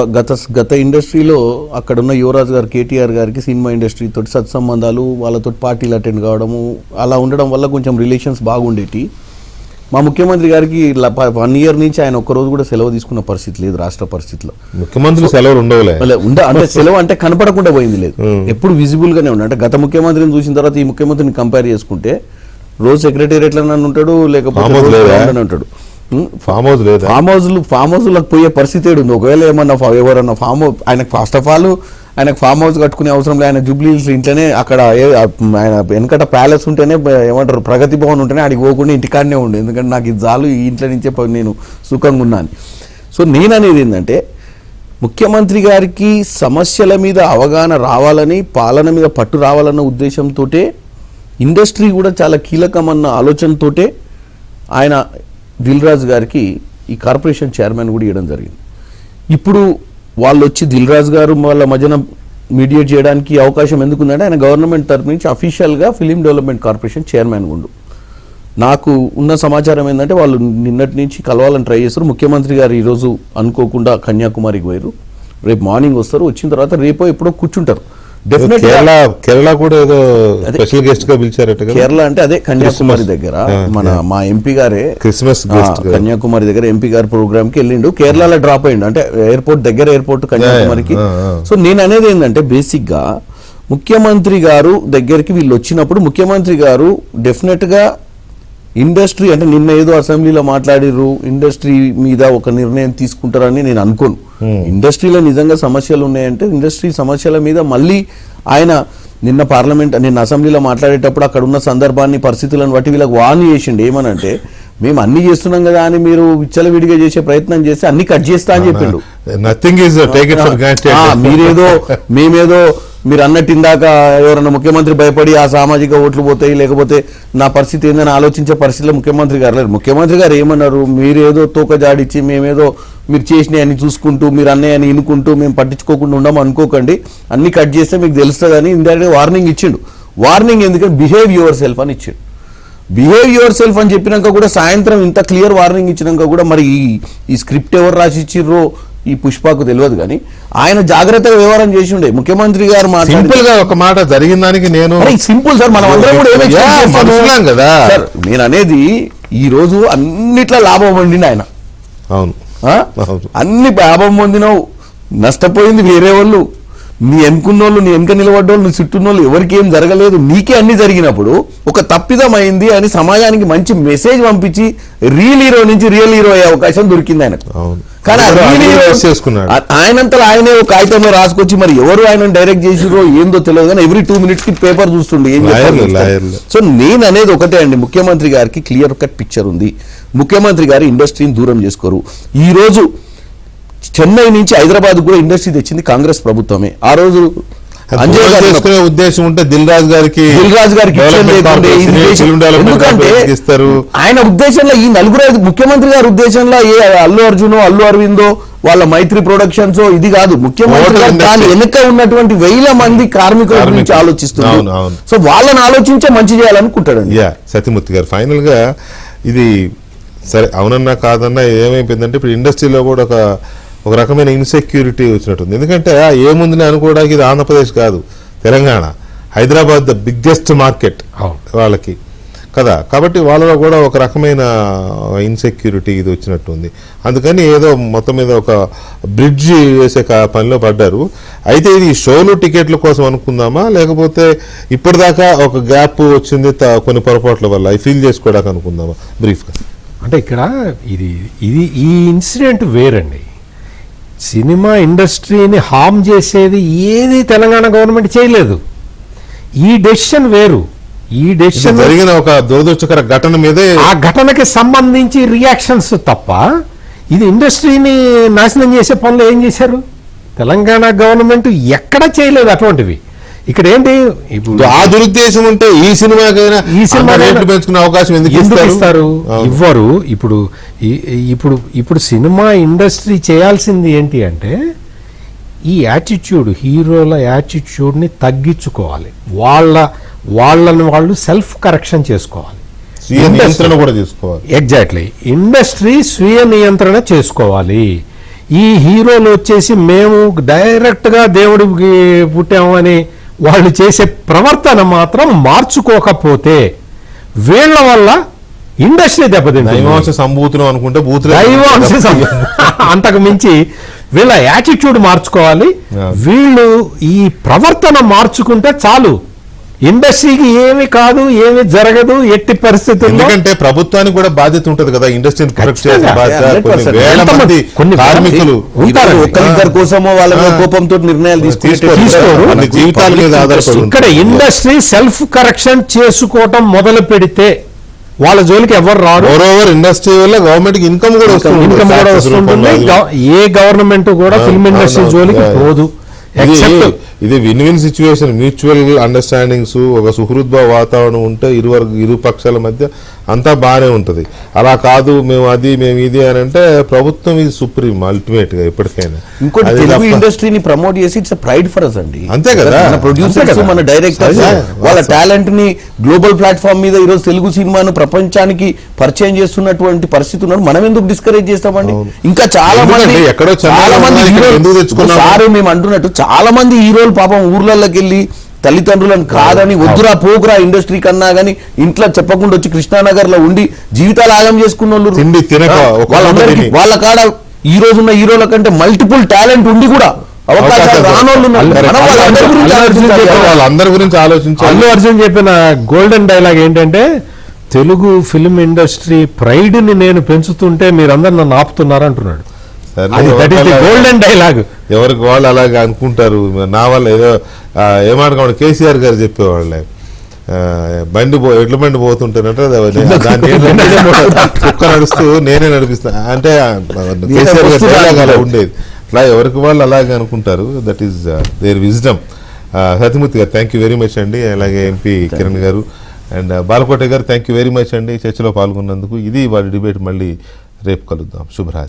గత ఇండస్ట్రీలో అక్కడున్న యువరాజు గారు కేటీఆర్ గారికి సినిమా ఇండస్ట్రీ తోటి సత్సంబంధాలు, వాళ్ళతో పార్టీలు అటెండ్ కావడము అలా ఉండడం వల్ల కొంచెం రిలేషన్స్ బాగుండేటి. మా ముఖ్యమంత్రి గారికి 1 ఇయర్ నుంచి ఆయన ఒక్కరోజు కూడా సెలవు తీసుకున్న పరిస్థితి లేదు రాష్ట్ర పరిస్థితిలో. ముఖ్యమంత్రి సెలవులు ఉండవులే, అంటే సెలవు అంటే కనపడకుండా పోయింది లేదు, ఎప్పుడు విజిబుల్ గానే ఉంది. అంటే గత ముఖ్యమంత్రిని చూసిన తర్వాత ఈ ముఖ్యమంత్రిని కంపేర్ చేసుకుంటే రోజు సెక్రటేరియట్లో ఉంటాడు, లేకపోతే ఉంటాడు. ఫామ్ హౌస్లకు పోయే పరిస్థితి ఉంది. ఒకవేళ ఏమన్నా ఎవరన్నా ఆయనకు ఫస్ట్ ఆఫ్ ఆల్ ఆయనకు ఫామ్ హౌస్ కట్టుకునే అవసరం లేదు. ఆయన జూబ్లీ హిల్స్ ఇంట్లోనే అక్కడ ఆయన వెనకట ప్యాలెస్ ఉంటేనే ఏమంటారు ప్రగతి భవన్ ఉంటేనే ఆడికి పోకుండా ఇంటికాడనే ఉండే. ఎందుకంటే నాకు ఇది చాలు, ఈ ఇంట్లో నుంచే నేను సుఖంగా ఉన్నాను. సో నేను అనేది ఏంటంటే ముఖ్యమంత్రి గారికి సమస్యల మీద అవగాహన రావాలని, పాలన మీద పట్టు రావాలన్న ఉద్దేశంతో ఇండస్ట్రీ కూడా చాలా కీలకమన్న ఆలోచనతోటే ఆయన దిల్ రాజు గారికి ఈ కార్పొరేషన్ చైర్మన్ కూడా ఇవ్వడం జరిగింది. ఇప్పుడు వాళ్ళు వచ్చి దిల్ రాజు గారు వాళ్ళ మధ్యన మీడియేట్ చేయడానికి అవకాశం ఎందుకుందంటే ఆయన గవర్నమెంట్ తరఫు నుంచి అఫీషియల్గా ఫిలిం డెవలప్మెంట్ కార్పొరేషన్ చైర్మన్ ఉండు. నాకు ఉన్న సమాచారం ఏంటంటే వాళ్ళు నిన్నటి నుంచి కలవాలని ట్రై చేస్తారు. ముఖ్యమంత్రి గారు ఈరోజు అనుకోకుండా కన్యాకుమారికి పోయారు, రేపు మార్నింగ్ వస్తారు, వచ్చిన తర్వాత రేపో ఎప్పుడో కూర్చుంటారు. కేరళ కూడా ఏదో స్పెషల్ గెస్ట్ గా పిలిచారట కదా. కేరళ అంటే అదే కన్యాకుమారి దగ్గర మా ఎంపీ గారే క్రిస్మస్ గెస్ట్ కన్యాకుమారి దగ్గర ఎంపీ గారి ప్రోగ్రామ్ కి వెళ్ళిండు, కేరళలో డ్రాప్ అయ్యిండు, అంటే ఎయిర్పోర్ట్ దగ్గర ఎయిర్పోర్ట్ కన్యాకుమారికి. సో నేను అనేది ఏంటంటే బేసిక్ గా ముఖ్యమంత్రి గారు దగ్గరికి వీళ్ళు వచ్చినప్పుడు ముఖ్యమంత్రి గారు డెఫినెట్ గా ఇండస్ట్రీ అంటే నిన్న ఏదో అసెంబ్లీలో మాట్లాడిర్రు, ఇండస్ట్రీ మీద ఒక నిర్ణయం తీసుకుంటారని నేను అనుకోను. ఇండస్ట్రీలో నిజంగా సమస్యలు ఉన్నాయంటే ఇండస్ట్రీ సమస్యల మీద మళ్ళీ ఆయన నిన్న అసెంబ్లీలో మాట్లాడేటప్పుడు అక్కడ ఉన్న సందర్భాన్ని పరిస్థితులను బట్టి వీళ్ళకి వార్న్ చేసిండు. ఏమనంటే మేము అన్ని చేస్తున్నాం కదా అని మీరు విచ్చలవిడిగా చేసే ప్రయత్నం చేస్తే అన్ని కట్ చేస్తా అని చెప్పిండు. Nothing is taken for granted. మేమేదో మీరు అన్నట్టు ఇందాక ఎవరన్నా ముఖ్యమంత్రి భయపడి ఆ సామాజిక ఓట్లు పోతాయి లేకపోతే నా పరిస్థితి ఏందని ఆలోచించే పరిస్థితిలో ముఖ్యమంత్రి గారు లేరు. ముఖ్యమంత్రి గారు ఏమన్నారు, మీరేదో తోక జాడిచ్చి మేమేదో మీరు చేసినాయి అని చూసుకుంటూ మీరు అన్నయ్యని ఇనుకుంటూ మేము పట్టించుకోకుండా ఉండము అనుకోకండి, అన్ని కట్ చేస్తే మీకు తెలుస్తుందని ఇండైరెక్ట్గా వార్నింగ్ ఇచ్చిండు. వార్నింగ్ ఎందుకంటే బిహేవ్ యువర్ సెల్ఫ్ అని ఇచ్చిండు. బిహేవ్ యువర్ సెల్ఫ్ అని చెప్పినాక కూడా సాయంత్రం ఇంత క్లియర్ వార్నింగ్ ఇచ్చినాక కూడా మరి ఈ స్క్రిప్ట్ ఎవరు రాసి ఇచ్చిర్రో ఈ పుష్పకు తెలియదు, కానీ ఆయన జాగ్రత్తగా వ్యవహారం చేసి ఉండే. ముఖ్యమంత్రి గారు సింపుల్ గా ఒక మాట జరిగిన దానికి నేను సింపుల్ సార్, మనం అందరం కూడా కదా సార్, నేను అనేది ఈ రోజు అన్నిట్లో లాభం పొందింది ఆయన. అవును, అన్ని లాభం పొందినావు, నష్టపోయింది వేరే వాళ్ళు, నీ వెనుకున్నోళ్ళు, నీ వెనుక నిలబడ్డోళ్ళు, నీ చుట్టూన్నోళ్ళు ఎవరికి ఏం జరగలేదు, నీకే అన్ని జరిగినప్పుడు ఒక తప్పిదం అయింది అని సమాజానికి మంచి మెసేజ్ పంపించి రియల్ హీరో నుంచి రియల్ హీరో అయ్యే అవకాశం దొరికింది ఆయనకు. కానీ ఆయనంతలో ఆయనే ఒక కాగితంలో రాసుకొచ్చి మరి ఎవరు ఆయన డైరెక్ట్ చేసిరో ఏందో తెలియదు, కానీ ఎవ్రీ 2 minutes కి పేపర్ చూస్తుండే ఏం చేస్తారు. సో నేను అనేది ఒకటే అండి, ముఖ్యమంత్రి గారికి క్లియర్ కట్ పిక్చర్ ఉంది. ముఖ్యమంత్రి గారు ఇండస్ట్రీని దూరం చేసుకోరు. ఈ రోజు చెన్నై నుంచి హైదరాబాద్ కూడా ఇండస్ట్రీ తెచ్చింది కాంగ్రెస్ ప్రభుత్వమే. ఆ రోజు ఉద్దేశం ఉంటే దిల్ రాజు గారికి ఆయన ఉద్దేశంలో ఈ నలుగురు ముఖ్యమంత్రి గారి ఉద్దేశంలో ఏ అల్లు అర్జున్ అల్లు అరవిందో వాళ్ళ మైత్రి ప్రొడక్షన్స్ ఇది కాదు. ముఖ్యమంత్రి గారు దాని వెనుక ఉన్నటువంటి 1000 మంది కార్మికుల గురించి ఆలోచిస్తున్నారు. సో వాళ్ళని ఆలోచించే మంచి చేయాలనుకుంటాడండి. సత్యమూర్తి గారు ఫైనల్ గా ఇది సరే అవునన్నా కాదన్నా ఏమైపోయిందంటే ఇప్పుడు ఇండస్ట్రీలో కూడా ఒక రకమైన ఇన్సెక్యూరిటీ వచ్చినట్టుంది. ఎందుకంటే ఏముందని అనుకోవడానికి ఇది ఆంధ్రప్రదేశ్ కాదు, Telangana, Hyderabad the biggest market వాళ్ళకి కదా. కాబట్టి వాళ్ళలో కూడా ఒక రకమైన ఇన్సెక్యూరిటీ ఇది వచ్చినట్టుంది. అందుకని ఏదో మొత్తం మీద ఒక బ్రిడ్జ్ వేసే పనిలో పడ్డారు. అయితే ఇది షోలు టికెట్ల కోసం అనుకుందామా, లేకపోతే ఇప్పటిదాకా ఒక గ్యాప్ వచ్చింది కొన్ని పొరపాట్ల వల్ల అవి ఫీల్ చేసుకోవడానికి అనుకుందామా బ్రీఫ్గా? అంటే ఇక్కడ ఇది ఈ ఇన్సిడెంట్ వేరండి. సినిమా ఇండస్ట్రీని హార్మ్ చేసేది ఏది తెలంగాణ గవర్నమెంట్ చేయలేదు. ఈ డెసిషన్ వేరు. ఈ డెసిషన్ జరిగిన ఒక దురదృష్టకర ఘటన మీదే, ఆ ఘటనకి సంబంధించి రియాక్షన్స్ తప్ప ఇది ఇండస్ట్రీని నాశనం చేసే పనులు ఏం చేశారు తెలంగాణ గవర్నమెంట్ ఎక్కడ చేయలేదు అటువంటివి. ఇక్కడ ఏంటి ఇప్పుడు ఆ దురుద్దేశం ఉంటే ఈ సినిమాకైనా రేట్లు పెంచుకునే అవకాశం ఎందుకు ఇస్తారు? ఇవ్వరు. ఇప్పుడు సినిమా ఇండస్ట్రీ చేయాల్సింది ఏంటి అంటే ఈ యాటిట్యూడ్, హీరోల యాటిట్యూడ్ని తగ్గించుకోవాలి. వాళ్ళని వాళ్ళు సెల్ఫ్ కరెక్షన్ చేసుకోవాలి, స్వీయ నియంత్రణ కూడా చేసుకోవాలి. ఎగ్జాక్ట్లీ, ఇండస్ట్రీ స్వీయ నియంత్రణ చేసుకోవాలి. ఈ హీరోలు వచ్చేసి మేము డైరెక్ట్గా దేవుడికి పుట్టాము అని వాళ్ళు చేసే ప్రవర్తన మాత్రం మార్చుకోకపోతే వీళ్ళ వల్ల ఇండస్ట్రీ దెబ్బతింటుంది. సంభూతులు అనుకుంటే అంతకు మించి వీళ్ళ యాటిట్యూడ్ మార్చుకోవాలి. వీళ్ళు ఈ ప్రవర్తన మార్చుకుంటే చాలు, ఇండస్ట్రీకి ఏమి కాదు, ఏమి జరగదు ఎట్టి పరిస్థితుల్లో. ఎందుకంటే ప్రభుత్వానికి కూడా బాధ్యత ఉంటుంది కదా, ఇండస్ట్రీని కరెక్ట్ చేసే బాధ్యత. కార్మికులు ఒక్కరిద్దరి కోసమో వాళ్ళ కోపంతో నిర్ణయాలు తీసుకోరు, జీవితాల మీద ఆధారపడి. ఇక్కడ ఇండస్ట్రీ సెల్ఫ్ కరెక్షన్ చేసుకోవటం మొదలు పెడితే వాళ్ళ జోలికి ఎవరు రారు. ఓవర్ ఇండస్ట్రీ వల్ల గవర్నమెంట్ ఇన్కమ్ కూడా వస్తుంది. ఏ గవర్నమెంట్ కూడా ఫిల్మ్ ఇండస్ట్రీ జోలికి పోదు. ఇది win win situation, mutual understandings, ఒక సుహృద్భావ వాతావరణం ఉంటే ఇరు పక్షాల మధ్య అంతా బాగానే ఉంటుంది. అలా కాదు మేము అది మేము ఇది అని అంటే ప్రభుత్వం ఇది సుప్రీం అల్టిమేట్గా ఎప్పటికైనా. ఇంకోటి అది తెలుగు తప్ప- ఇండస్ట్రీని ప్రమోట్ చేసి ఇట్స్ ప్రైడ్ ఫర్ అస్ అండి. అంతే కదా. మన ప్రొడ్యూసర్స్, మన డైరెక్టర్స్ వాళ్ళ టాలెంట్ ని గ్లోబల్ ప్లాట్ఫామ్ మీద ఈరోజు తెలుగు సినిమాను ప్రపంచానికి పరిచయం చేస్తున్నటువంటి పరిస్థితి ఉన్నారు. మనం ఎందుకు డిస్కరేజ్ చేస్తామండి? ఇంకా చాలా మంది ఎందుకంటే ఎక్కడో చెన్నైలో చాలా మంది ఉన్నాయి, ఇక్కడ హీరోలు- ఎందుకు తెచ్చుకున్నాము? సార్ మేము అంటున్నట్టు చాలా మంది హీరోలు పాపం ఊర్లలోకి వెళ్ళి తల్లిదండ్రులను కాదని వద్దురా పోకురా ఇండస్ట్రీ కన్నా గానీ ఇంట్లో చెప్పకుండా వచ్చి కృష్ణానగర్ లో ఉండి జీవితాలు ఆగం చేసుకున్న వాళ్ళు తిండి తినక ఒక వాళ్ళందరికీ తిని. వాళ్ళ కాడ ఈ రోజున్న హీరోల కంటే మల్టిపుల్ టాలెంట్ ఉండి కూడా అవకాశాలు రానోళ్ళు ఉన్నారు. మనం వాళ్ళందరి గురించి ఆలోచించాలి. వాళ్ళందరి గురించి ఆలోచించాలి. అల్లు అర్జున్ చెప్పిన గోల్డెన్ డైలాగ్ ఏంటంటే, తెలుగు ఫిల్మ్ ఇండస్ట్రీ ప్రైడ్ ని నేను పెంచుతుంటే మీరందరూ నన్ను ఆపుతున్నారు అంటున్నాడు. అది that is the golden dialogue. ఎవరికి వాళ్ళు అలాగే అనుకుంటారు. నా వల్ల ఏదో ఏమనుకోండి కేసీఆర్ గారు చెప్పేవాళ్ళే, ఎడ్ల బండి పోతుంటేనంటే కుక్క నడుస్తూ నేనే నడిపిస్తా అంటే కేసీఆర్ గారు dialogue అలా ఉండేది. అలా ఎవరికి వాళ్ళు అలాగే అనుకుంటారు. That is their wisdom. Satyamurthy గారు థ్యాంక్ యూ వెరీ మచ్ అండి. అలాగే ఎంపీ కిరణ్ గారు అండ్ బాలకోట గారు థ్యాంక్ యూ వెరీ మచ్ అండి చర్చలో పాల్గొన్నందుకు. ఇది వాళ్ళ డిబేట్. మళ్ళీ రేపు కలుద్దాం. శుభరాత్రి.